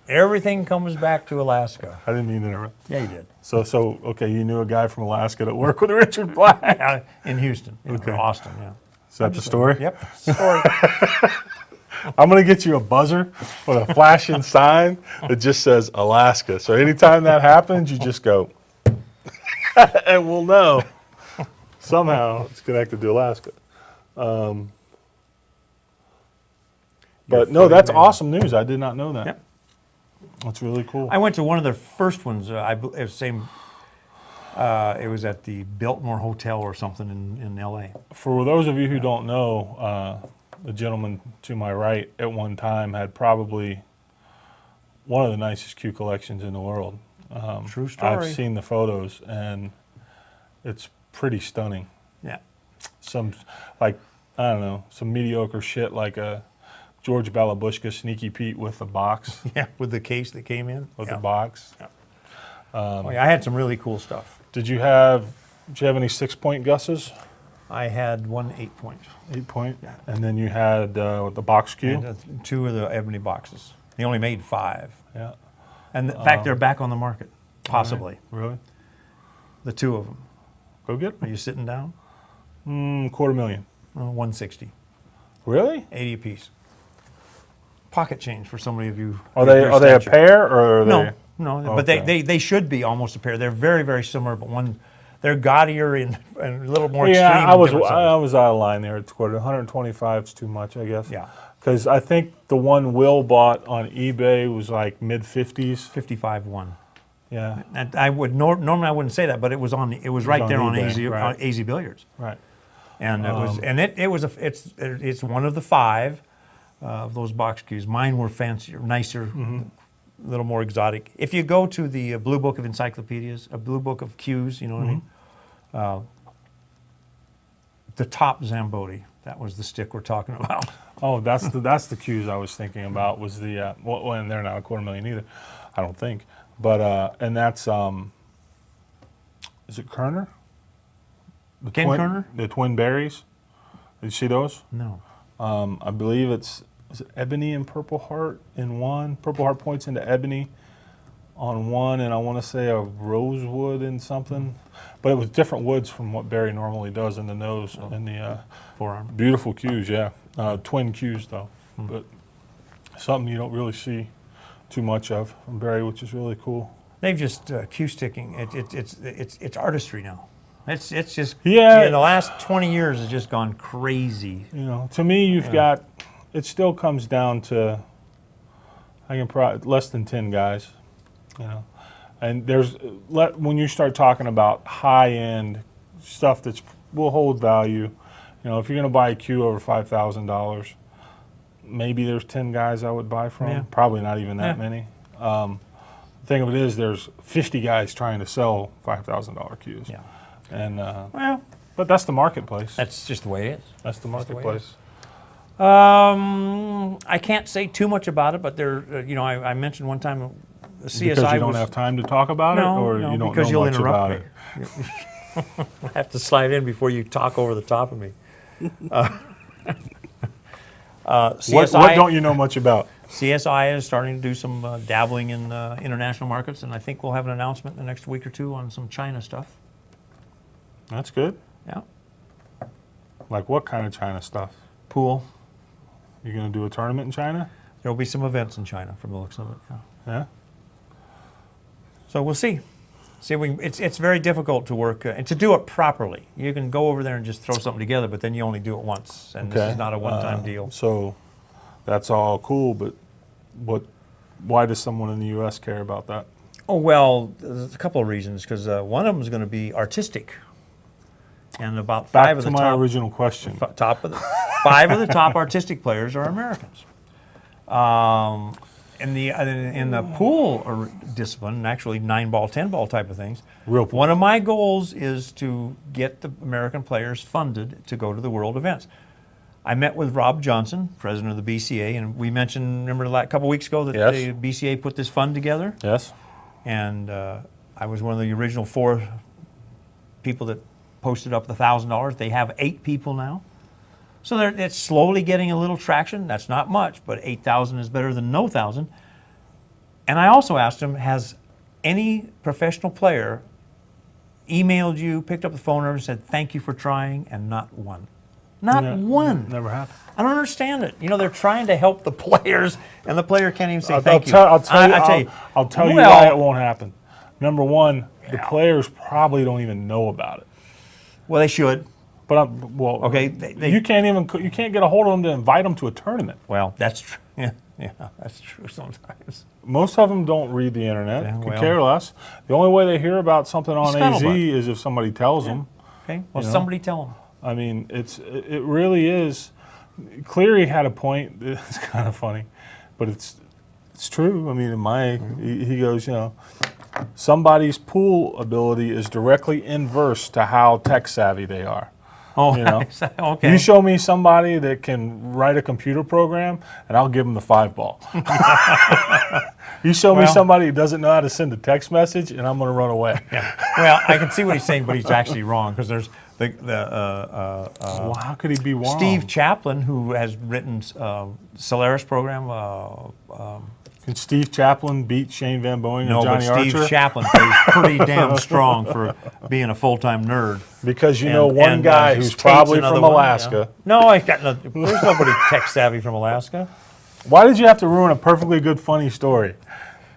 Everything comes back to Alaska. I didn't mean to interrupt. Yeah, you did. So okay, you knew a guy from Alaska that worked with Richard Black in Houston, or Austin. Yeah. Is that the story? Yep. Story. I'm going to get you a buzzer with a flashing sign that just says Alaska. So anytime that happens, you just go, and we'll know. Somehow it's connected to Alaska. But no, that's awesome news. I did not know that. Yep. That's really cool. I went to one of their first ones. It was at the Biltmore Hotel or something in L.A. For those of you who don't know, the gentleman to my right at one time had probably one of the nicest cue collections in the world. True story. I've seen the photos, and it's pretty stunning. Yeah. Some, some mediocre shit like a George Balabushka Sneaky Pete with the box. Yeah, with the case that came in. With the box. Yeah. I had some really cool stuff. Did you have any 6-point Gusses? I had one 8-point. 8-point? Yeah. And then you had the box cue? And 2 of the ebony boxes. They only made 5. Yeah. And in fact, they're back on the market, possibly. Really? The 2 of them. Go get them. Are you sitting down? $250,000. 160. Really? 80 apiece. Pocket change for somebody of you. Are they a pair or are they? No, okay. but they should be almost a pair. They're very, very similar, but they're gaudier and a little more extreme. Yeah, I was out of line there at quarter. 125 is too much, I guess. Yeah. Because I think the one Will bought on eBay was like mid-50s. 55-1. Yeah. And I would normally I wouldn't say that, but it was right there on eBay, right. AZ Billiards. Right. And it's one of the 5 of those box cues. Mine were fancier, nicer, a little more exotic. If you go to the Blue Book of Encyclopedias, a Blue Book of Cues, you know what I mean? The top Zamboni, that was the stick we're talking about. Oh, that's the cues I was thinking about. Was the and they're not $250,000 either, I don't think. But and that's is it Kerner? Ken Kerner? The twin berries. Did you see those? No. I believe is it ebony and purple heart in one. Purple heart points into ebony on one, and I want to say a rosewood in something. But it was different woods from what Barry normally does in the nose and the forearm. Beautiful cues, yeah. Twin cues though, but something you don't really see too much of from Barry, which is really cool. They've just cue sticking. It's artistry now. It's just in the last 20 years it's just gone crazy. You know, to me, you've got. It still comes down to. I can probably less than 10 guys, you know, and when you start talking about high end stuff that will hold value, you know, if you're going to buy a cue over $5,000, maybe there's 10 guys I would buy from. Yeah. Probably not even that many. thing of it is, there's 50 guys trying to sell $5,000 cues. Yeah. And Well, but that's the marketplace. that's just the way it is. That's the way it marketplace. I can't say too much about it, but there, you know, I mentioned one time the CSI Because you don't was, have time to talk about no, it, or no, you don't because know you'll much interrupt about me. it. I have to slide in before you talk over the top of me. CSI, What don't you know much about? CSI is starting to do some dabbling in international markets, and I think we'll have an announcement in the next week or two on some China stuff. That's good. Yeah. Like what kind of China stuff? Pool. You going to do a tournament in China? There will be some events in China from the looks of it. Yeah. Yeah. So we'll see. See, it's very difficult to work and to do it properly. You can go over there and just throw something together, but then you only do it once, and this is not a one-time deal. So that's all cool, but why does someone in the U.S. care about that? Oh well, there's a couple of reasons. Because one of them is going to be artistic, and about Back five of to the my top original question. five of the top artistic players are Americans. In the pool discipline, actually 9-ball, 10-ball type of things, Real pool. one of my goals is to get the American players funded to go to the world events. I met with Rob Johnson, president of the BCA, and we mentioned, remember a couple weeks ago that Yes. the BCA put this fund together? Yes. And I was one of the original 4 people that posted up the $1,000. They have 8 people now. So it's slowly getting a little traction. That's not much, but 8,000 is better than no 1,000. And I also asked him, has any professional player emailed you, picked up the phone number and said, thank you for trying, and not one? Not one. Never happened. I don't understand it. You know, they're trying to help the players, and the player can't even say I'll thank you. I'll tell you Well, why it won't happen. Number one, the players probably don't even know about it. Well, they should. But Okay, you can't get a hold of them to invite them to a tournament. Well, that's true. Yeah, that's true sometimes. Most of them don't read the internet. Yeah, Could well. care less. The only way they hear about something on AZ Scuttlebutt. is if somebody tells them. Okay, well, You know? somebody tell them. I mean, it really is. Cleary had a point. It's kind of funny, but it's true. I mean, he goes, you know, somebody's pool ability is directly inverse to how tech savvy they are. Oh, You know? okay. You show me somebody that can write a computer program, and I'll give them the 5-ball. You show me Well- somebody who doesn't know how to send a text message, and I'm going to run away. Well, I can see what he's saying, but he's actually wrong because there's Well, how could he be wrong? Steve Chaplin, who has written Solaris program. Can Steve Chaplin beat Shane Van Boening No, and but Johnny Steve Archer? Chaplin plays pretty damn strong for being a full-time nerd. Because you And- know one and, guy his who's tape's probably another from one, Alaska. yeah. No, I got no. There's nobody tech savvy from Alaska. Why did you have to ruin a perfectly good, funny story?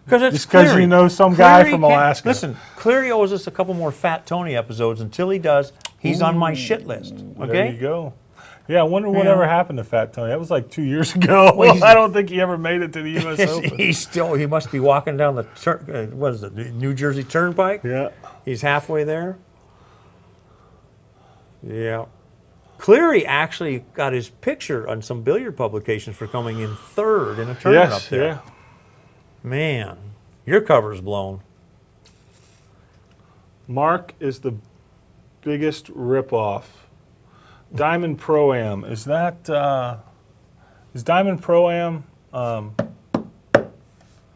Because it's Just 'cause Cleary. you know some guy Cleary from can't- Alaska. Listen, Cleary owes us a couple more Fat Tony episodes. Until he does, he's on my shit list. There Okay? you go. Yeah, I wonder what Yeah. ever happened to Fat Tony. That was like 2 years ago. Well, I don't think he ever made it to the U.S. Open. He must be walking down the what is it, the New Jersey Turnpike? Yeah. He's halfway there. Yeah. Cleary actually got his picture on some billiard publications for coming in 3rd in a tournament up Yes, there. yeah. Man, your cover's blown. Mark is the biggest ripoff. Diamond Pro-Am. Is Diamond Pro-Am, the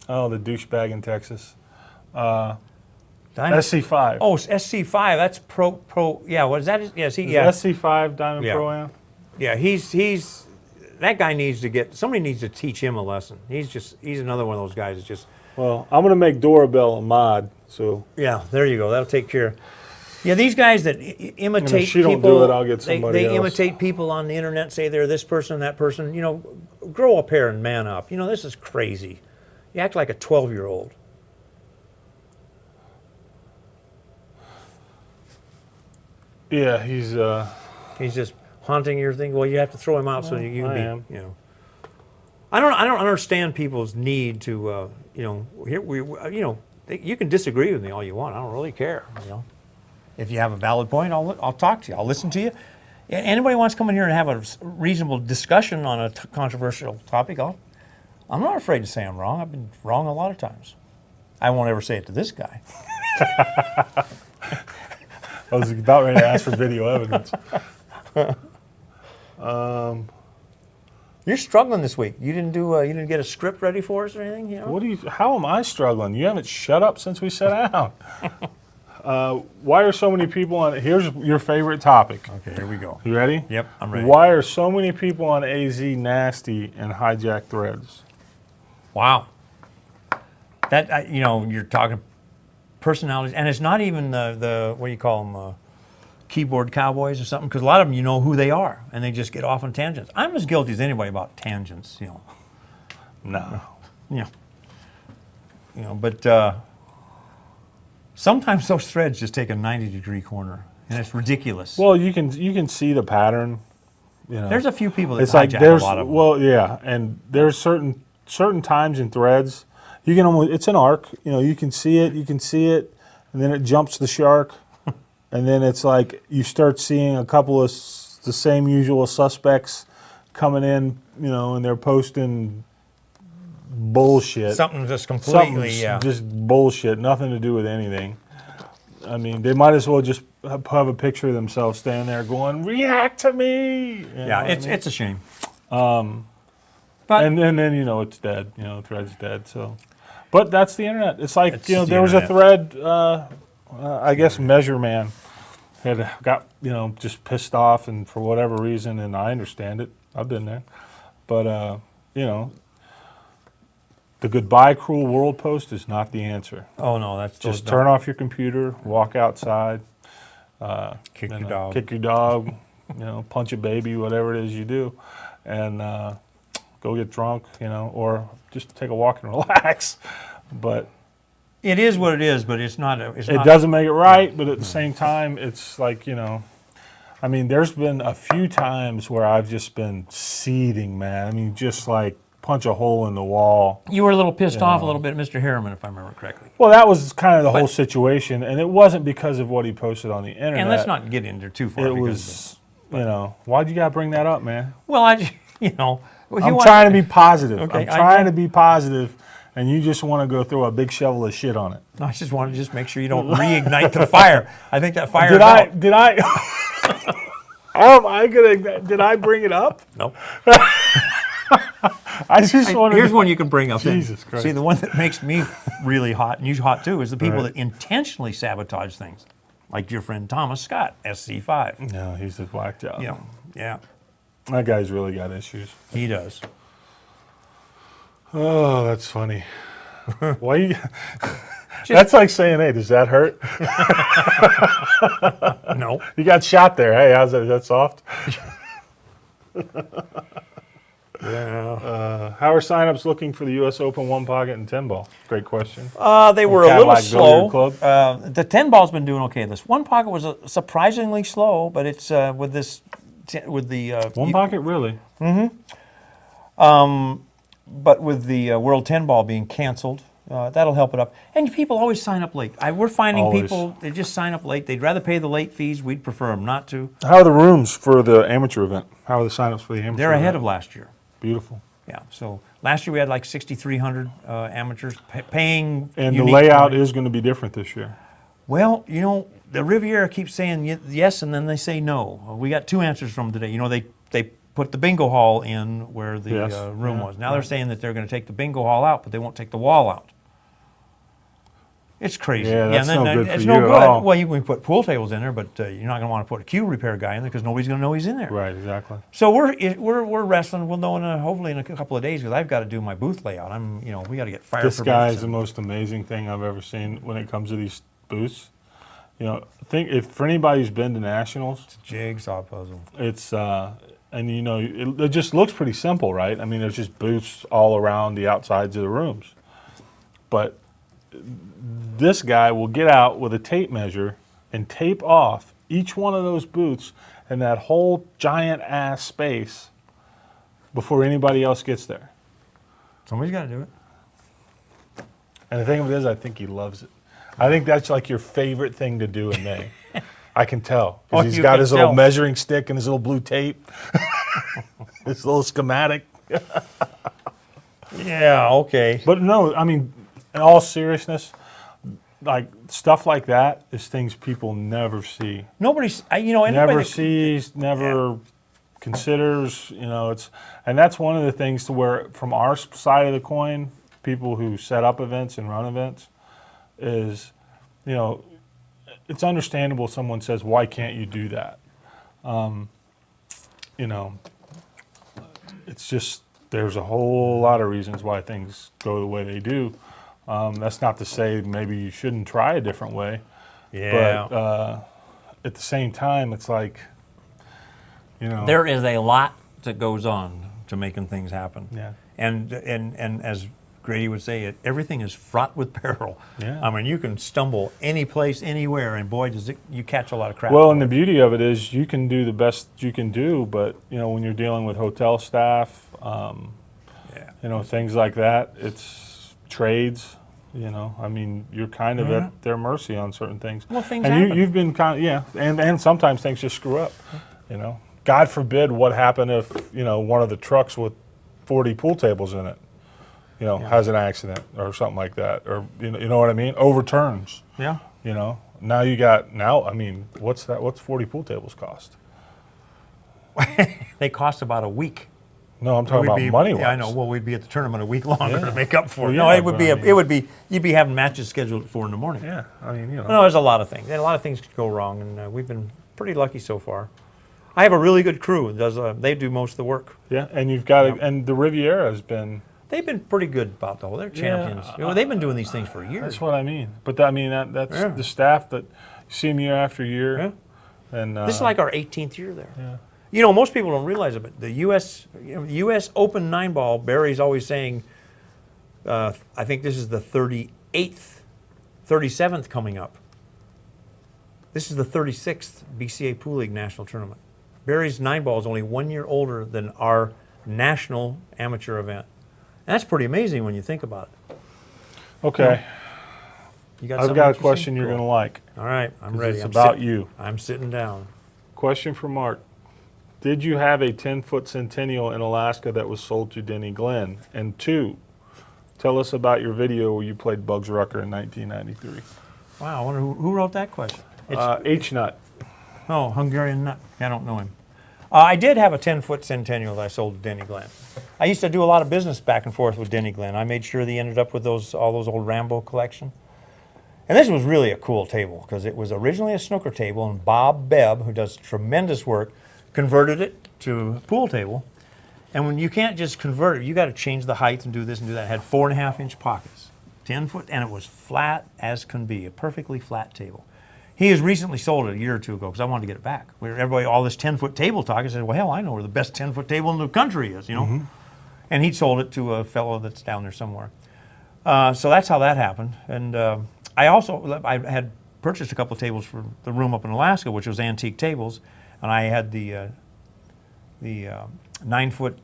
douchebag in Texas. Diamond- SC5. Oh, SC5. That's pro. Yeah, what is that? Yes, Is yeah, SC5 Diamond Yeah. Pro-Am? yeah. He's that guy needs to get. Somebody needs to teach him a lesson. He's another one of those guys that's just. Well, I'm going to make Dorabelle a mod, so Yeah, there you go. That'll take care. Yeah, these guys that imitate if she don't people, do it, I'll get somebody they else. imitate people on the internet, say they're this person, that person. You know, grow up here and man up. You know, this is crazy. You act like a 12-year-old. yeah, he's He's just haunting your thing. Well, you have to throw him out so you can I be. am. You know, I don't understand people's need to. You know, here you know, you can disagree with me all you want. I don't really care. You know, if you have a valid point, I'll talk to you. I'll listen to you. Anybody wants to come in here and have a reasonable discussion on a controversial topic, I'm not afraid to say I'm wrong. I've been wrong a lot of times. I won't ever say it to this guy. I was about ready to ask for video evidence. You're struggling this week. You didn't do. You didn't get a script ready for us or anything. You know? What do you? How am I struggling? You haven't shut up since we sat down. Why are so many people on? Here's your favorite topic. Okay, here we go. You ready? Yep, I'm ready. Why are so many people on AZ nasty and hijack threads? Wow. That you know, you're talking personalities, and it's not even the what do you call them, keyboard cowboys or something? Because a lot of them, you know who they are, and they just get off on tangents. I'm as guilty as anybody about tangents, you know. No. Yeah. You know, but sometimes those threads just take a 90-degree corner, and it's ridiculous. Well, you can see the pattern. You know, there's a few people that it's like hijack there's a lot of them. well, yeah, and there's certain times in threads you can almost, it's an arc. You know, you can see it, and then it jumps the shark, and then it's like you start seeing a couple of the same usual suspects coming in, you know, and they're posting bullshit. Something just completely, just bullshit, nothing to do with anything. I mean, they might as well just have a picture of themselves standing there going, "React to me." Yeah, it's a shame. And then you know it's dead. You know, the thread's dead. So, but that's the internet. It's like It's you know the there was a internet. thread. I guess Measure Man had got just pissed off and for whatever reason, and I understand it. I've been there, but you know. The goodbye cruel world post is not the answer. Oh no, that's Just turn off your computer, walk outside, kick your dog. kick your dog, punch a baby, whatever it is you do, and go get drunk, or just take a walk and relax. But It is what it is, but it's not. it doesn't make it right. But at the same time, it's like I mean, there's been a few times where I've just been seething, man. I mean, just like punch a hole in the wall. You were a little pissed off a little bit, Mr. Harriman, if I remember correctly. Well, that was kind of the whole situation, and it wasn't because of what he posted on the internet. And let's not get into too far. It was, why'd you got to bring that up, man? Well, if I'm trying to be positive. Okay, I'm trying to be positive, and you just want to go throw a big shovel of shit on it. I just want to just make sure you don't reignite the fire. I think that fire. Did I? Am I gonna? Did I bring it up? Nope. I just want to. Here's one you can bring up. Jesus Christ. See, the one that makes me really hot, and you hot too, is the people that intentionally sabotage things, like your friend Thomas Scott, SC5. No, he's a whack job. Yeah, That guy's really got issues. he does. Oh, that's funny. Why you? That's like saying, "Hey, does that hurt?" No. You got shot there. Hey, how's that? Is that soft? Yeah. How are signups looking for the U.S. Open 1 pocket and 10 ball? Great question. They were a little Cadillac slow. Billiard Club? The 10 ball's been doing okay. This 1 pocket was surprisingly slow, but it's with the 1 pocket, really? But with the World 10 ball being canceled, that'll help it up. And people always sign up late. We're finding Always. people, they just sign up late. They'd rather pay the late fees. We'd prefer them not to. How are the rooms for the amateur event? How are the signups for the amateur They're event? ahead of last year. Beautiful. Yeah, so last year we had like 6,300 amateurs paying. And the unique layout money. is going to be different this year. Well, the Riviera keeps saying yes, and then they say no. We got two answers from them today. They put the bingo hall in where the room was. Now they're saying that they're going to take the bingo hall out, but they won't take the wall out. It's crazy. Yeah, that's and no good it's for no you good. at all. Well, you can put pool tables in there, but you're not going to want to put a cue repair guy in there because nobody's going to know he's in there. Right, exactly. So we're wrestling. We'll know hopefully in a couple of days because I've got to do my booth layout. We got to get fire. This guy is permits the most amazing thing I've ever seen when it comes to these booths. Think if for anybody who's been to nationals, It's a jigsaw puzzle. it's and it just looks pretty simple, right? I mean, there's just booths all around the outsides of the rooms, but this guy will get out with a tape measure and tape off each one of those booths in that whole giant ass space before anybody else gets there. Somebody's got to do it. And the thing of it is, I think he loves it. I think that's like your favorite thing to do in May. I can tell. Because he's got his little measuring stick and his little blue tape, his little schematic. Yeah, okay. But no, I mean, in all seriousness, like stuff like that is things people never see. Nobody's, anybody Never that- sees, never considers. And that's one of the things to where, from our side of the coin, people who set up events and run events, is, it's understandable. Someone says, "Why can't you do that?" It's just there's a whole lot of reasons why things go the way they do. That's not to say maybe you shouldn't try a different way. Yeah. But at the same time, it's like, There is a lot that goes on to making things happen. Yeah. And as Grady would say, everything is fraught with peril. Yeah. I mean, you can stumble any place, anywhere, and boy, you catch a lot of crap. Well, and the beauty of it is you can do the best you can do, but when you're dealing with hotel staff, things like that, it's trades. I mean, you're kind of at their mercy on certain things. Well, things and happen. you've been and sometimes things just screw up. God forbid what happened if one of the trucks with 40 pool tables in it, has an accident or something like that, or you know what I mean, overturns. Yeah. Now you got I mean, what's that? What's 40 pool tables cost? They cost about a week. No, I'm talking about money-wise. Yeah, I know. Well, we'd be at the tournament a week longer Yeah. to make up for it. Well, No, yeah, it would but be. I mean- It would be. You'd be having matches scheduled at 4 in the morning. Yeah, I mean, No, there's a lot of things. And a lot of things could go wrong, and we've been pretty lucky so far. I have a really good crew. They do most of the work. Yeah, and you've got and the Riviera has been. They've been pretty good about the whole. They're champions. They've been doing these things for years. That's what I mean. But that's Yeah. the staff that you see them year after year. Yeah. And This is like our 18th year there. Yeah. Most people don't realize it, but the U.S. Open 9-ball, Barry's always saying, I think this is the 38th, 37th coming up. This is the 36th BCA Pool League National Tournament. Barry's 9-ball is only 1 year older than our national amateur event. And that's pretty amazing when you think about it. Okay, You got I've something got a interesting? question you're Cool. going to like. All right, I'm 'Cause ready. It's I'm about sitting- you. I'm sitting down. Question from Mark. Did you have a 10-foot Centennial in Alaska that was sold to Denny Glenn? And 2, tell us about your video where you played Bugs Rucker in 1993. Wow, I wonder who wrote that question. H-Nut. Oh, Hungarian Nut. I don't know him. I did have a 10-foot Centennial that I sold to Denny Glenn. I used to do a lot of business back and forth with Denny Glenn. I made sure they ended up with all those old Rambo collection. And this was really a cool table because it was originally a snooker table, and Bob Bebb, who does tremendous work, converted it to a pool table. And when you can't just convert it, you got to change the height and do this and do that. It had 4.5-inch pockets, 10 foot, and it was flat as can be, a perfectly flat table. He has recently sold it a year or two ago because I wanted to get it back. Everybody, all this 10-foot table talk, I said, well, hell, I know where the best 10-foot table in the country is, And he'd sold it to a fellow that's down there somewhere. So that's how that happened. And I had purchased a couple of tables for the room up in Alaska, which was antique tables, and I had the 9-foot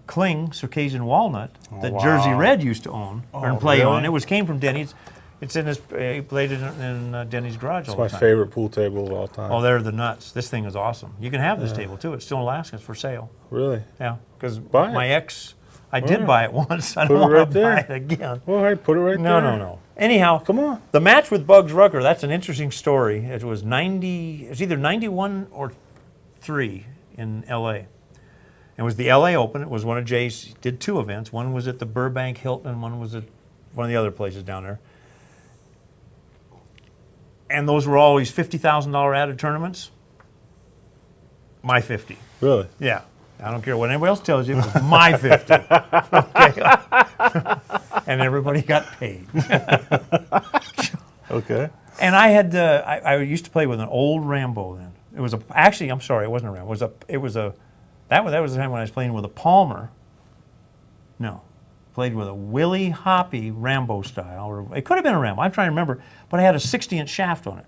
Kling Circassian walnut that wow. Jersey Red used to own and play really? on. It came from Denny's. It's in he played it in Denny's garage all It's my the time. favorite pool table of all time. Oh, they're the nuts. This thing is awesome. You can have this table too. It's still in Alaska. It's for sale. Really? Yeah, because Buy it. my ex, I did buy it once. I Put don't it want right to there. buy it again. Well, hey, put it right there. No. Anyhow, Come on. the match with Bugs Rucker, that's an interesting story. It was either 91 or 3 in L.A. It was the L.A. Open. It was one of Jay's, did 2 events. One was at the Burbank Hilton and one was at one of the other places down there. And those were always $50,000 added tournaments. My 50. Really? Yeah. I don't care what anybody else tells you. It was my 50. Okay. And everybody got paid. Okay. And I had I used to play with an old Rambo then. It was actually, I'm sorry, it wasn't a Rambo. That was the time when I was playing with a Palmer. No. Played with a Willie Hoppy Rambo style, or it could have been a Rambo. I'm trying to remember, but I had a 60-inch shaft on it.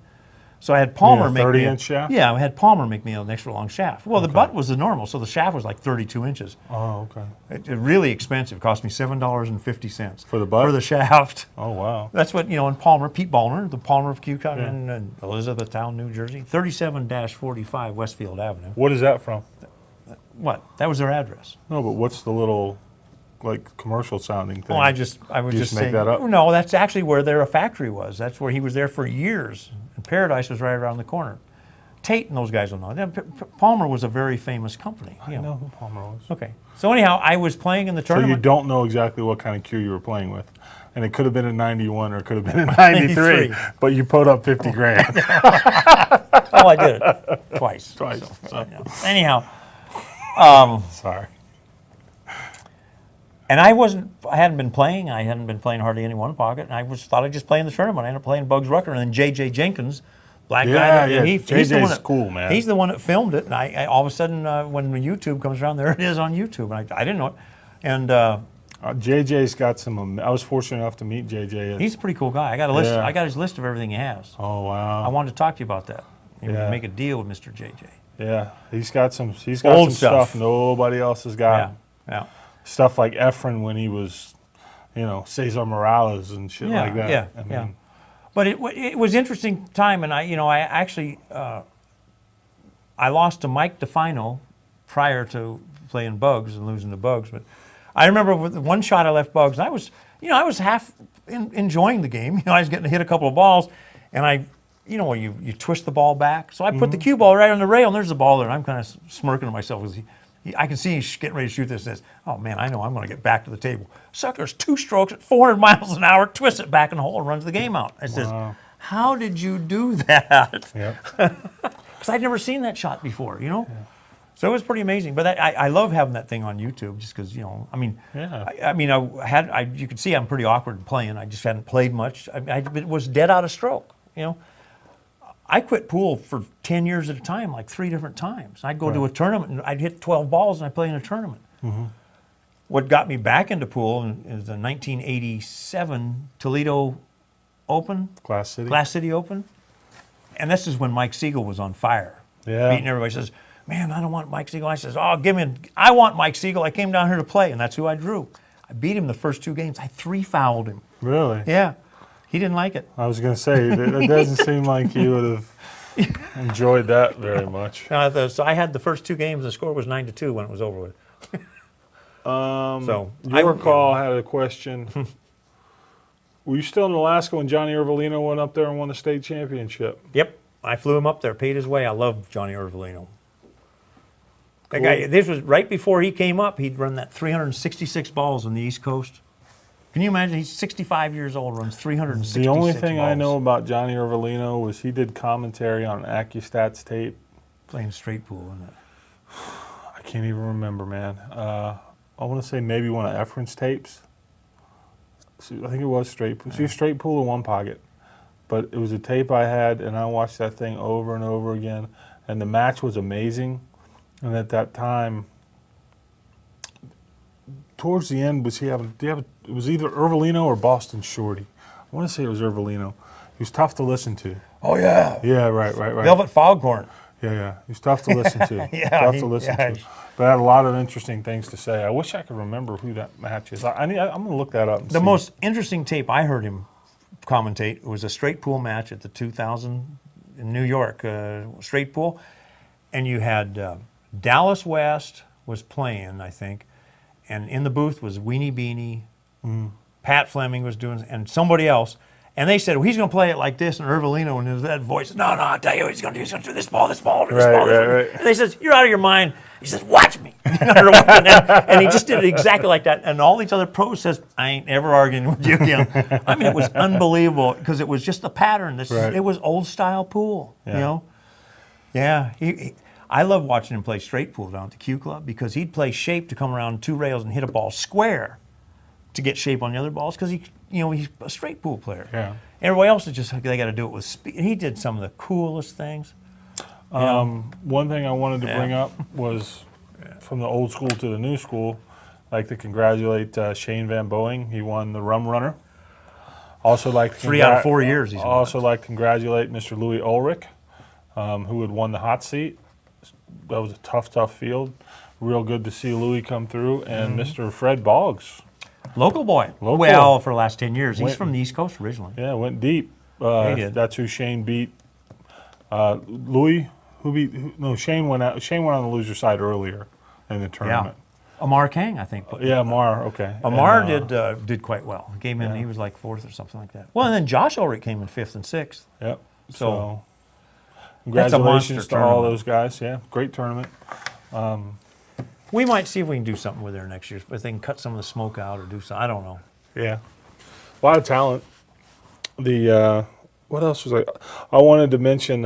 So I had Palmer make me 30-inch shaft? Yeah, I had Palmer make me an extra long shaft. Well, the butt was the normal, so the shaft was like 32 inches. Oh, okay. It really expensive. Cost me $7.50 For the butt? for the shaft. Oh, wow. That's what, in Palmer, Pete Ballner, the Palmer of Cueca in Elizabethtown, New Jersey, 37-45 Westfield Avenue. What is that from? What? That was their address. No, but what's the little like commercial sounding thing. Well, I was just make saying. that up? No, that's actually where their factory was. That's where he was there for years. And Paradise was right around the corner. Tate and those guys will know. Palmer was a very famous company. I know who Palmer was. Okay. So anyhow, I was playing in the So tournament. you don't know exactly what kind of cue you were playing with. And it could have been in 91 or it could have been in 93, but you put up 50 grand. Oh, I did it twice. Twice. So, yeah. Anyhow. Sorry. And I hadn't been playing. I hadn't been playing hardly any one pocket. And I thought I'd just play in the tournament. I ended up playing Bugs Rucker and then J.J. Jenkins, black guy. Yeah, he's the JJ's one that, cool, man. He's the one that filmed it. And I all of a sudden, when YouTube comes around, there it is on YouTube. And I didn't know it. And JJ's got some. I was fortunate enough to meet JJ. he's a pretty cool guy. I got a list. Yeah. I got his list of everything he has. Oh wow! I wanted to talk to you about that. Yeah. Make a deal with Mr. JJ. Yeah, he's got some. He's got Old some stuff. stuff nobody else has got. Yeah. Stuff like Efren when he was, Cesar Morales and shit like that. Yeah. I mean, Yeah. But it was interesting time, and I actually I lost to Mike DeFino prior to playing Bugs and losing to Bugs. But I remember with one shot I left Bugs, and I was half enjoying the game. I was getting to hit a couple of balls, and you twist the ball back. So I put the cue ball right on the rail, and there's the ball there. And I'm kind of smirking to myself because I can see he's getting ready to shoot this. And says, "Oh man, I know I'm going to get back to the table." Sucker's 2 strokes at 400 miles an hour, twists it back in the hole, and runs the game out. I says, "How did you do that?" yeah. Because I'd never seen that shot before, Yeah. So it was pretty amazing. But I love having that thing on YouTube just because, Yeah. you could see I'm pretty awkward playing. I just hadn't played much. It was dead out of stroke, I quit pool for 10 years at a time, like 3 different times. I'd go to a tournament and I'd hit 12 balls and I'd play in a tournament. Mm-hmm. What got me back into pool is the 1987 Toledo Open. Glass City. Glass City Open. And this is when Mike Siegel was on fire. Yeah. Beating everybody. Says, "Man, I don't want Mike Siegel." I says, "Oh, I want Mike Siegel. I came down here to play." And that's who I drew. I beat him the first 2 games. I 3-fouled him. Really? Yeah. He didn't like it. I was going to say, it doesn't seem like you would have enjoyed that very much. So I had the first 2 games. The score was 9-2 when it was over with. Your call had a question. Were you still in Alaska when Johnny Irvolino went up there and won the state championship? Yep. I flew him up there, paid his way. I love Johnny Orvino. That guy, this was right before he came up. He'd run that 366 balls on the East Coast. Can you imagine? He's 65 years old, runs 366 The only thing balls. I know about Johnny Irvolino was he did commentary on AccuStats tape. Playing straight pool, isn't it? I can't even remember, man. I want to say maybe one of Efren's tapes. So I think it was straight pool. See, straight pool in one pocket. But it was a tape I had, and I watched that thing over and over again. And the match was amazing. And at that time, towards the end, it was either Irvolino or Boston Shorty. I want to say it was Irvolino. He was tough to listen to. Oh, yeah. Yeah, right. Velvet Foghorn. Yeah. He was tough to listen to. Yeah, tough to listen to. But I had a lot of interesting things to say. I wish I could remember who that match is. I'm going to look that up and The see. most interesting tape I heard him commentate was a straight pool match at the 2000 in New York, straight pool. And you had Dallas West was playing, I think, and in the booth was Weenie Beanie, Pat Fleming was doing, and somebody else. And they said, well, he's going to play it like this, and Irvolino, and that voice, no, I'll tell you what he's going to do. He's going to do this ball, this ball, this ball. Right. And they says, you're out of your mind. He says, watch me. And he just did it exactly like that. And all these other pros says, I ain't ever arguing with you again. I mean, it was unbelievable because it was just the pattern. It was old style pool, Yeah, I love watching him play straight pool down at the Q Club because he'd play shape to come around 2 rails and hit a ball square to get shape on the other balls because he's a straight pool player. Yeah. Everybody else is just they got to do it with speed. And he did some of the coolest things. One thing I wanted to bring up was from the old school to the new school. I'd like to congratulate Shane Van Boening. He won the Rum Runner. Also like to 3 out of 4 years he's won. Also like to congratulate Mr. Louis Ulrich, who had won the hot seat. That was a tough field. Real good to see Louis come through, and Mr. Fred Boggs. Local boy. Local. Well, for the last 10 years. He's from the East Coast originally. Yeah, went deep. He did. That's who Shane beat. Louis, Shane went out. Shane went on the loser side earlier in the tournament. Amar Kang, I think. Yeah, Amar. Okay. Amar And, did quite well. Came in, he was like 4th or something like that. Well, and then Josh Ulrich came in 5th and 6th. Yep. So congratulations that's a monster to all tournament. those guys. Yeah, great tournament. We might see if we can do something with her next year. If they can cut some of the smoke out or do something. I don't know. Yeah, a lot of talent. The what else was I wanted to mention?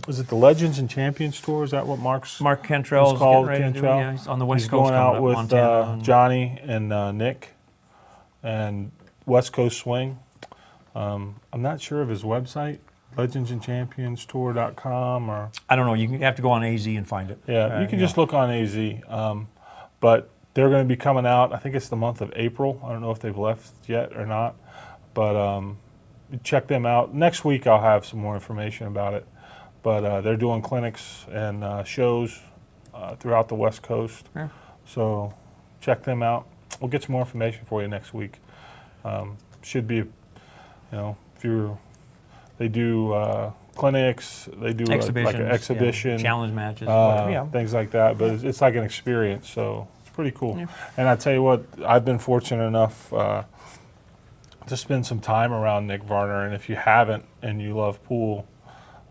Was it the Legends and Champions Tour? Is that what Mark Cantrell is called? getting ready to do. Cantrell? Yeah, he's on the West He's Coast. going out coming up, with Montana and- Johnny and Nick and West Coast Swing. I'm not sure of his website, legendsandchampionstour.com or. I don't know. You have to go on AZ and find it. Yeah, you can just look on AZ. But they're going to be coming out, I think it's the month of April. I don't know if they've left yet or not. But check them out. Next week I'll have some more information about it. But they're doing clinics and shows throughout the West Coast. Yeah. So check them out. We'll get some more information for you next week. Should be, they do clinics, they do like an exhibition, challenge matches, things like that. But it's like an experience, so it's pretty cool. Yeah. And I tell you what, I've been fortunate enough to spend some time around Nick Varner, and if you haven't and you love pool,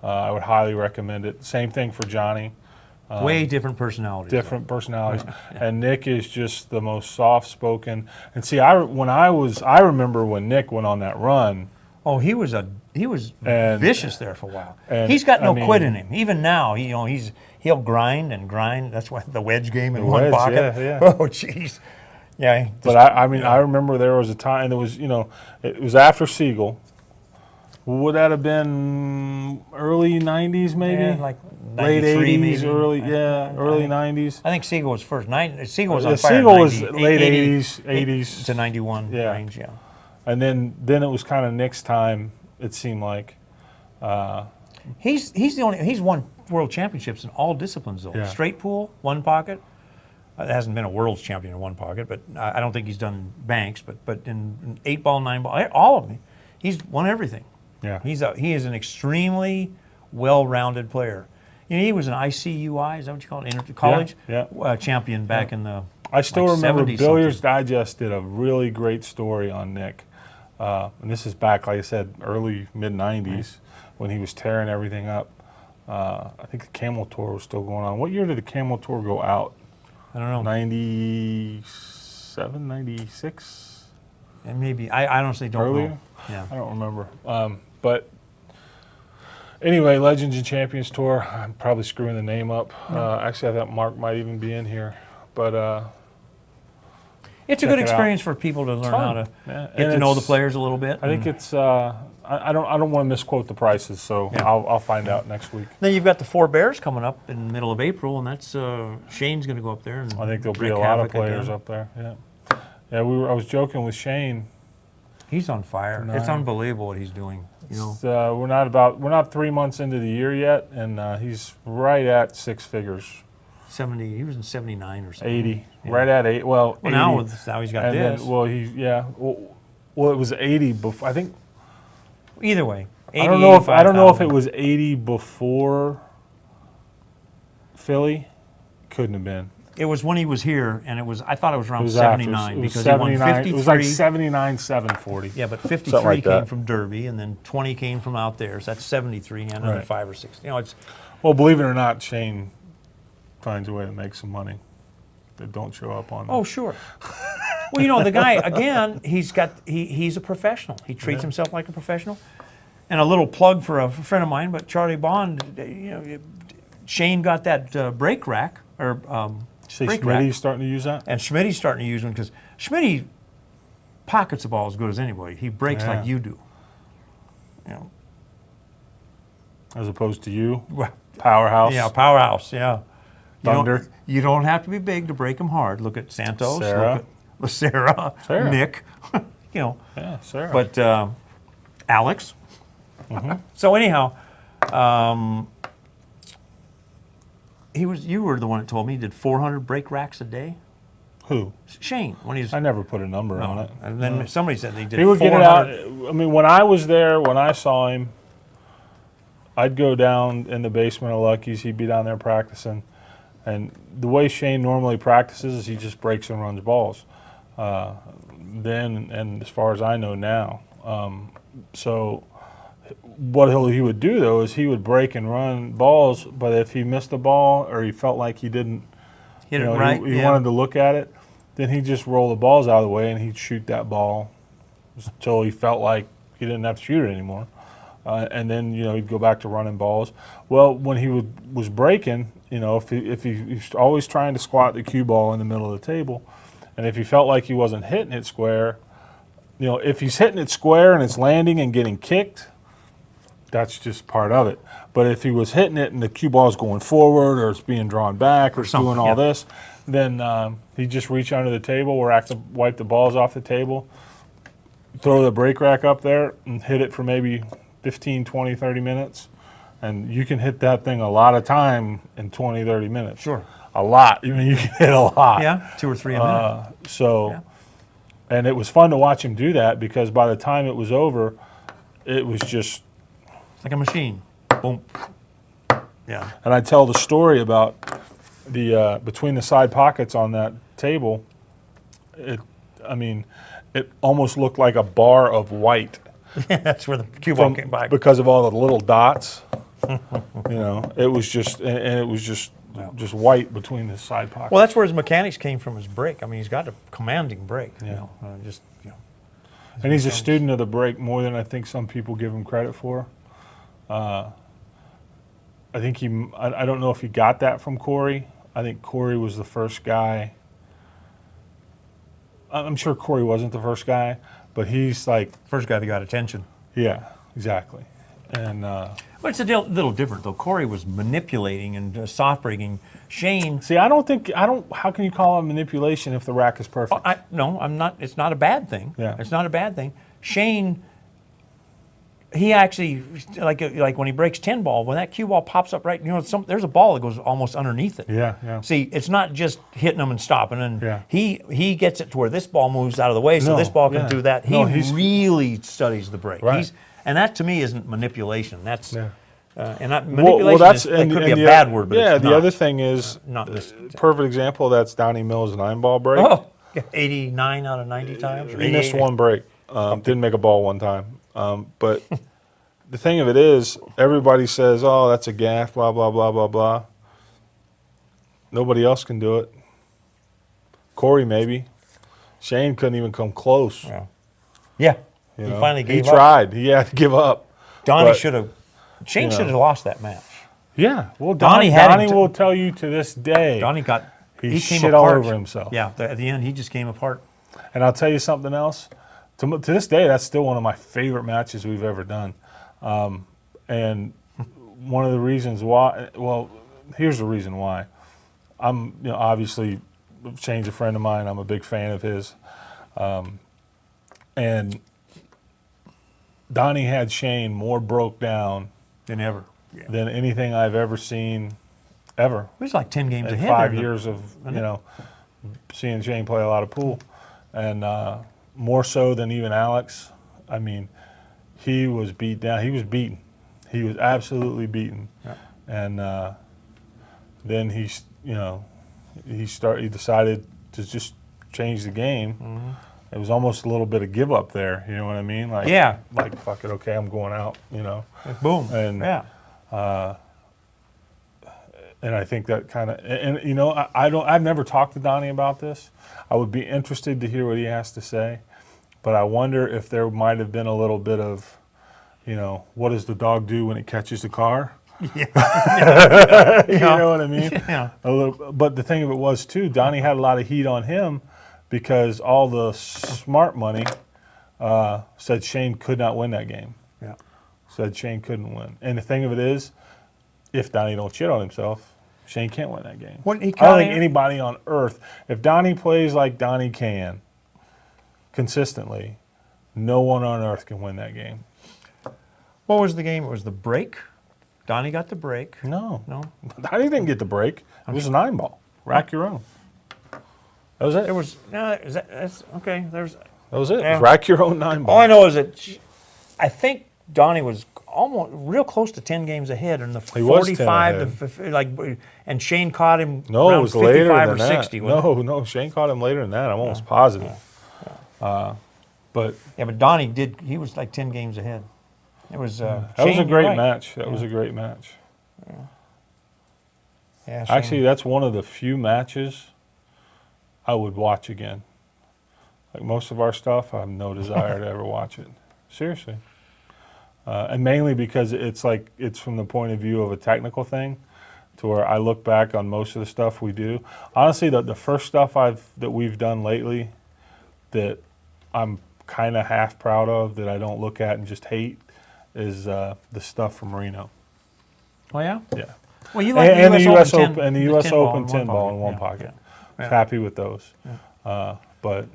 I would highly recommend it. Same thing for Johnny. Way different personalities. Different personalities, and Nick is just the most soft-spoken. And see, I remember when Nick went on that run. Oh, he was vicious there for a while. And, He's got no quit in him. Even now, he'll grind and grind. That's why the wedge game in one pocket. Yeah. Oh, jeez. Yeah. But I remember there was a time. It was after Siegel. Would that have been early '90s, maybe? Yeah, like late 93 '80s, maybe. early '90s. I think Siegel was first. Siegel was on fire. Siegel was 90, late 80, '80s to 91 range. Yeah. And then it was kind of Nick's time. It seemed like. He's won world championships in all disciplines though. Yeah. Straight pool, one pocket. It hasn't been a world's champion in one pocket, but I don't think he's done banks. But in 8-ball, 9-ball, all of them, he's won everything. Yeah. He is an extremely well-rounded player. He was an ICUI, is that what you call it? College champion back in the. I still remember 70s Billiards something. Digest did a really great story on Nick, and this is back, like I said, early mid '90s when he was tearing everything up. I think the Camel Tour was still going on. What year did the Camel Tour go out? I don't know. 97, 96? And maybe I honestly don't Earlier? know. Yeah. I don't remember. But anyway, Legends and Champions Tour. I'm probably screwing the name up. Actually, I thought Mark might even be in here. But it's a good experience for people to learn how to get to know the players a little bit. I think it's. I don't want to misquote the prices, so I'll find out next week. Then you've got the Four Bears coming up in the middle of April, and that's Shane's going to go up there. And I think there'll be wreak a lot of havoc players again. up there. Yeah. I was joking with Shane. He's on fire. It's unbelievable what he's doing. We're not 3 months into the year yet, and he's right at six figures. 70. He was in 79 or something. 80. Yeah. Right at 8. Well, 80. Now he's got and this. Then, well, it was 80 before. I think. Either way, 80, I don't know if it was 80 before Philly. Couldn't have been. It was when he was here, and I thought it was around It was 79 because 79, he won 53. It was like 79, 740. Yeah, but 53 Something like came that. from Derby, and then 20 came from out there. So that's 73, and another 5 or 6. It's. Well, believe it or not, Shane finds a way to make some money that don't show up on. Oh, sure. Well, the guy again. He's a professional. He treats himself like a professional. And a little plug for a friend of mine, but Charlie Bond. Shane got that brake rack or. See, brake rack. Smitty's starting to use that? And Schmitty's starting to use one because Schmitty pockets the ball as good as anybody. He breaks like you do. As opposed to you? Powerhouse? Yeah, powerhouse, yeah. Thunder? You don't have to be big to break them hard. Look at Santos. Sarah. Look at Sarah. Nick. Yeah, Sarah. But Alex. So anyhow, you were the one that told me he did 400 break racks a day. Who? Shane. I never put a number on it. And then somebody said he did. He would 400. get it out. I mean, when I was there, when I saw him, I'd go down in the basement of Lucky's. He'd be down there practicing, And the way Shane normally practices is he just breaks and runs balls. Then, and as far as I know now. So what he would do, though, is he would break and run balls, but if he missed a ball or he felt like he didn't, Hit it right. he wanted to look at it, then he'd just roll the balls out of the way and he'd shoot that ball until he felt like he didn't have to shoot it anymore. And then, he'd go back to running balls. Well, when he was breaking, if he's always trying to squat the cue ball in the middle of the table, and if he felt like he wasn't hitting it square, if he's hitting it square and it's landing and getting kicked, that's just part of it. But if he was hitting it and the cue ball is going forward or it's being drawn back or it's doing all this, then he'd just reach under the table or wipe the balls off the table, throw the brake rack up there and hit it for maybe 15, 20, 30 minutes. And you can hit that thing a lot of time in 20, 30 minutes. Sure. A lot. I mean, you can hit a lot. Yeah, 2 or 3 a minute. And it was fun to watch him do that because by the time it was over, it was just... It's like a machine. Boom. Yeah. And I tell the story about the between the side pockets on that table, it almost looked like a bar of white. That's where the cue ball came by. Because of all the little dots. It was just, and it was just white between the side pockets. Well, that's where his mechanics came from, his brake. I mean, he's got a commanding brake. And he's a student of the brake more than I think some people give him credit for. I think I don't know if he got that from Corey. I think Corey was the first guy. I'm sure Corey wasn't the first guy, but he's like... First guy that got attention. Yeah, exactly. And but it's a little different, though. Corey was manipulating and soft braking. Shane... See, how can you call it manipulation if the rack is perfect? No, I'm not. It's not a bad thing. Yeah. It's not a bad thing. Shane, he actually, like when he breaks 10 ball, when that cue ball pops up right, there's a ball that goes almost underneath it. Yeah. See, it's not just hitting them and stopping. And Yeah. he gets it to where this ball moves out of the way, so this ball can do that. He really studies the break. Right. And that to me isn't manipulation. That's manipulation could be a bad word, but it's the not. other thing is, Not this. perfect example, that's Donnie Mills' 9-ball break. Oh, 89 out of 90 times? Or He missed 88? one break. Didn't make a ball one time. But the thing of it is, everybody says, oh, that's a gaff, blah, blah, blah, blah, blah. Nobody else can do it. Corey maybe. Shane couldn't even come close. Yeah. He finally gave up. He tried. He had to give up. Donnie should have. Shane should have lost that match. Yeah. Well, Donnie will tell you to this day. Donnie he came shit apart. all over himself. Yeah. At the end, he just came apart. And I'll tell you something else. To this day, that's still one of my favorite matches we've ever done. And one of the reasons why. Well, here's the reason why. I'm obviously Shane's a friend of mine. I'm a big fan of his. And Donnie had Shane more broke down Than ever. than anything I've ever seen, ever. It was like 10 games In ahead. 5 years of seeing Shane play a lot of pool, and more so than even Alex. I mean, he was beat down. He was beaten. He was absolutely beaten. Yeah. And then he decided to just change the game. Mm-hmm. It was almost a little bit of give up there. You know what I mean? Like, like fuck it, okay, I'm going out. Boom. And and I think that kind of, I've never talked to Donnie about this. I would be interested to hear what he has to say, but I wonder if there might have been a little bit of, what does the dog do when it catches the car? Yeah. You know what I mean? Yeah. A little, but the thing of it was too, Donnie had a lot of heat on him because all the smart money said Shane could not win that game. Yeah. Said Shane couldn't win. And the thing of it is, if Donnie don't shit on himself, Shane can't win that game. I don't think anybody on earth, if Donnie plays like Donnie can, consistently, no one on earth can win that game. What was the game? It was the break. Donnie got the break. No. Donnie didn't get the break. It was a 9-ball. Rack your own. That was it. It was that's okay. That was it. Yeah. Rack your own 9-ball. All I know is that I think Donnie was almost real close to 10 games ahead in the He was 10 45 to like, and Shane caught him No, it around was 55 later or than that. 60. wasn't it? No, Shane caught him later than that. I'm almost positive. But Yeah, but Donnie did. He was like 10 games ahead. It was. that was a Shane, great you're right. match. That was a great match. Yeah, Shane. Actually, that's one of the few matches I would watch again. Like most of our stuff, I have no desire to ever watch it. Seriously. And mainly because it's from the point of view of a technical thing, to where I look back on most of the stuff we do. Honestly, the first stuff that we've done lately that I'm kind of half proud of, that I don't look at and just hate, is the stuff from Reno. Oh yeah. Yeah. Well, you like And the US Open Open and the US Open 10 ball in one pocket. Yeah. Happy with those. But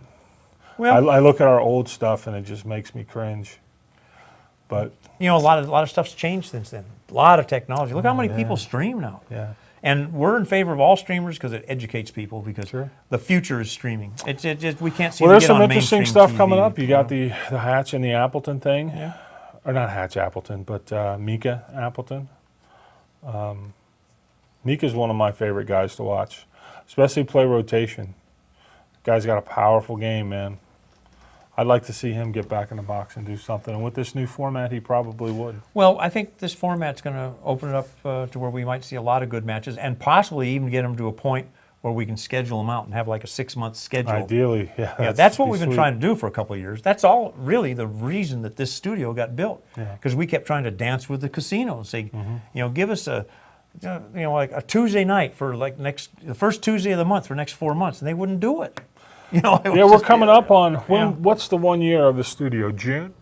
Well, I look at our old stuff and it just makes me cringe. But you know, a lot of stuff's changed since then. A lot of technology. Look how many people stream now. yeah, And we're in favor of all streamers because it educates people. Because Sure. the future is streaming. It's just we can't see. well, there's some interesting stuff coming up. You got the Hatch and the Appleton thing, Yeah. or not Hatch Appleton, but Mika Appleton. Mika's one of my favorite guys to watch, especially play rotation. Guy's got a powerful game, man. I'd like to see him get back in the box and do something. And with this new format, he probably would. Well, I think this format's going to open it up to where we might see a lot of good matches, and possibly even get them to a point where we can schedule them out and have like a 6-month schedule. Ideally, yeah. Yeah, that's what we've been trying to do for a couple of years. That's all really the reason that this studio got built. Because we kept trying to dance with the casinos. Say, give us like a Tuesday night for like the first Tuesday of the month for the next 4 months, and they wouldn't do it. Yeah, we're coming up on what's the 1 year of the studio? June.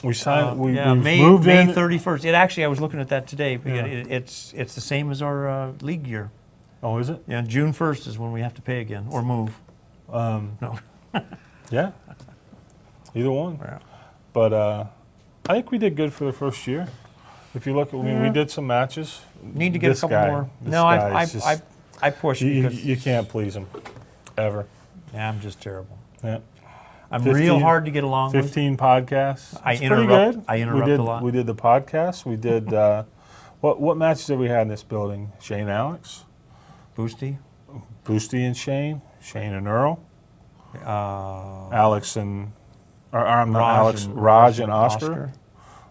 We signed. we moved May in. 31st. It actually, I was looking at that today. It's the same as our league year. Oh, is it? Yeah, June 1st is when we have to pay again or move. No. Yeah. Either one. Yeah. But I think we did good for the first year. If you look, we did some matches. Need to get a couple more. No, I push because you can't please him, ever. Yeah, I'm just terrible. Yeah. I'm real hard to get along with. 15 podcasts. I It's pretty interrupt. good. I interrupt a lot. We did the podcast. We did what matches did we have in this building? Shane, Alex, Boosty. Boosty and Shane and Earl, Alex and I'm not Alex, Raj and Oscar.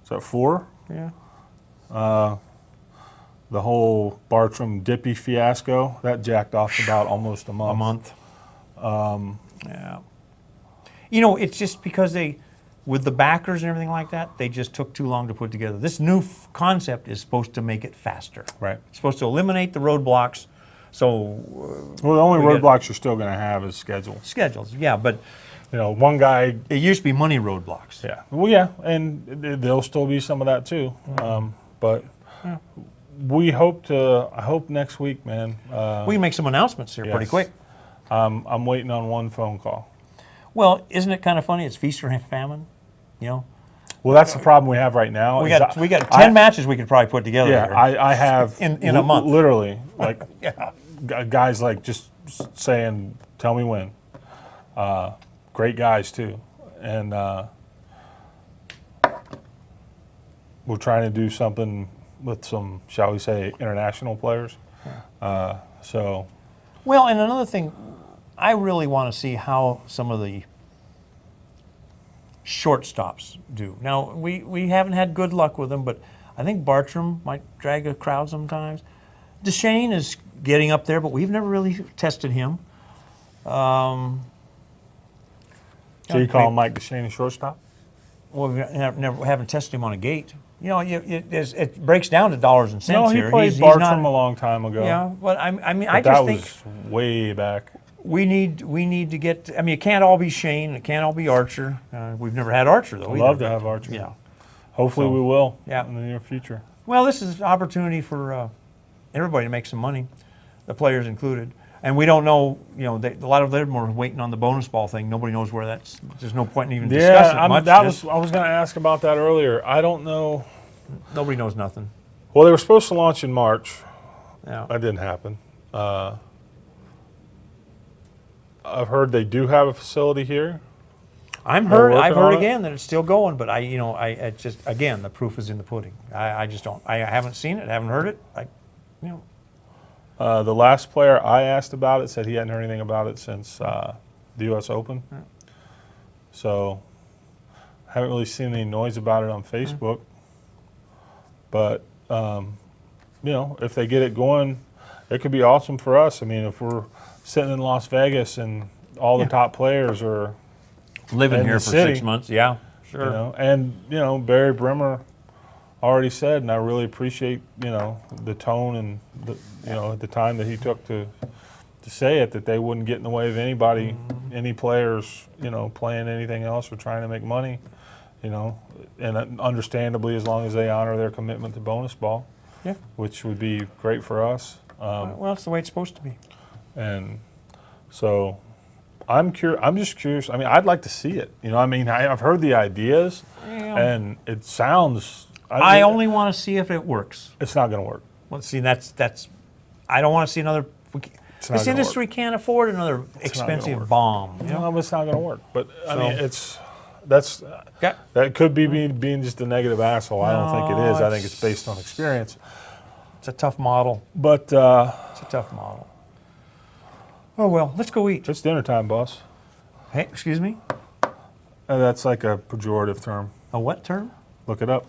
Is that 4? Yeah. The whole Bartram Dippy fiasco that jacked off about almost a month. A month. Yeah. You know, it's just because with the backers and everything like that, they just took too long to put together. This new concept is supposed to make it faster. Right. It's supposed to eliminate the roadblocks. So. Well, the only roadblocks you're still going to have is schedules, yeah, but. One guy. It used to be money roadblocks. Yeah. Well, yeah, and there'll still be some of that too. But we hope to. I hope next week, man. We can make some announcements here pretty quick. I'm waiting on one phone call. Well, isn't it kind of funny? It's feast or famine, Well, that's the problem we have right now. We got 10 matches we could probably put together. Yeah, here. I have in a month. Literally, like guys like just saying, "Tell me when." Great guys too, and we're trying to do something with some, shall we say, international players. So. Well, and another thing, I really want to see how some of the shortstops do. Now, we haven't had good luck with them, but I think Bartram might drag a crowd sometimes. DeShane is getting up there, but we've never really tested him. So you call Mike DeShane a shortstop? Well, we haven't tested him on a gate. It breaks down to dollars and cents No, he here. played Bartram a long time ago. Yeah, but I mean, But I just think that was way back. we need to get. I mean, it can't all be Shane. It can't all be Archer. We've never had Archer though. I'd love to have Archer. Yeah. Hopefully we will. Yeah. In the near future. Well, this is an opportunity for everybody to make some money, the players included. And we don't know, a lot of them are waiting on the bonus ball thing. Nobody knows where that's. There's no point in even discussing it much. I was going to ask about that earlier. I don't know. Nobody knows nothing. Well, they were supposed to launch in March. Yeah. That didn't happen. I've heard they do have a facility here. I've working heard on it? again that it's still going, but it's just, again, the proof is in the pudding. I just don't, I haven't seen it, haven't heard it. The last player I asked about it said he hadn't heard anything about it since the U.S. Open. Yeah. So I haven't really seen any noise about it on Facebook. But, if they get it going, it could be awesome for us. I mean, if we're sitting in Las Vegas and all the top players are Living in here the for city, 6 months, yeah, sure. Barry Brimmer already said, and I really appreciate, the tone and the time that he took to say it, that they wouldn't get in the way of anybody, any players, playing anything else or trying to make money, and understandably, as long as they honor their commitment to bonus ball, Yeah. which would be great for us. Well, it's the way it's supposed to be. And so I'm just curious. I mean, I'd like to see it. I've heard the ideas, and it sounds. I only want to see if it works. It's not going to work. Well, see, that's. I don't want to see another. This industry can't afford another expensive bomb. No, it's not going to work. But I mean, Got- that could be me being just a negative asshole. I don't think it is. I think it's- it's based on experience. It's a tough model. But It's a tough model. Oh well, let's go eat. it's dinner time, boss. Hey, excuse me. That's like a pejorative term. A what term? Look it up.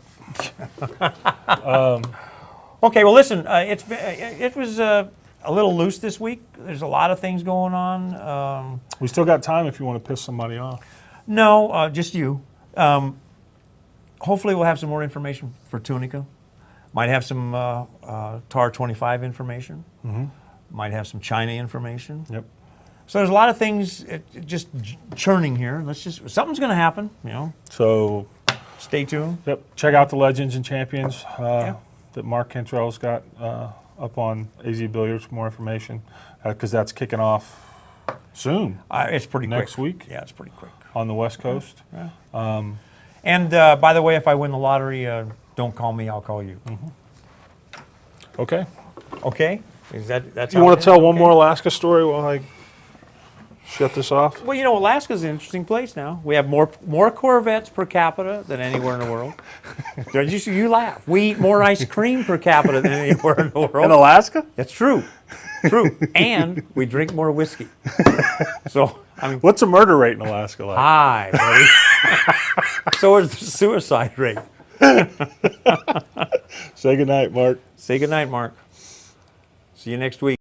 Okay, well, listen. It was a little loose this week. There's a lot of things going on. We still got time if you want to piss somebody off. No, just you. Hopefully, we'll have some more information for Tunica. Might have some TAR 25 information. Might have some China information. Yep. So there's a lot of things just churning here. Something's going to happen. So, Stay tuned. yep. Check out the Legends and Champions Yeah. that Mark Cantrell's got up on AZ Billiards for more information, because that's kicking off soon It's pretty next quick. week Yeah, it's pretty quick. on the West Coast. Yeah. And by the way, if I win the lottery, don't call me. I'll call you. Okay. Okay? That's You how want it to tell is? one Okay. more Alaska story while I shut this off? Well, Alaska's an interesting place now. We have more Corvettes per capita than anywhere in the world. You laugh. We eat more ice cream per capita than anywhere in the world. In Alaska? That's true. True. And we drink more whiskey. So, What's the murder rate in Alaska like? hi, buddy. So is the suicide rate. Say goodnight, Mark. Say goodnight, Mark. See you next week.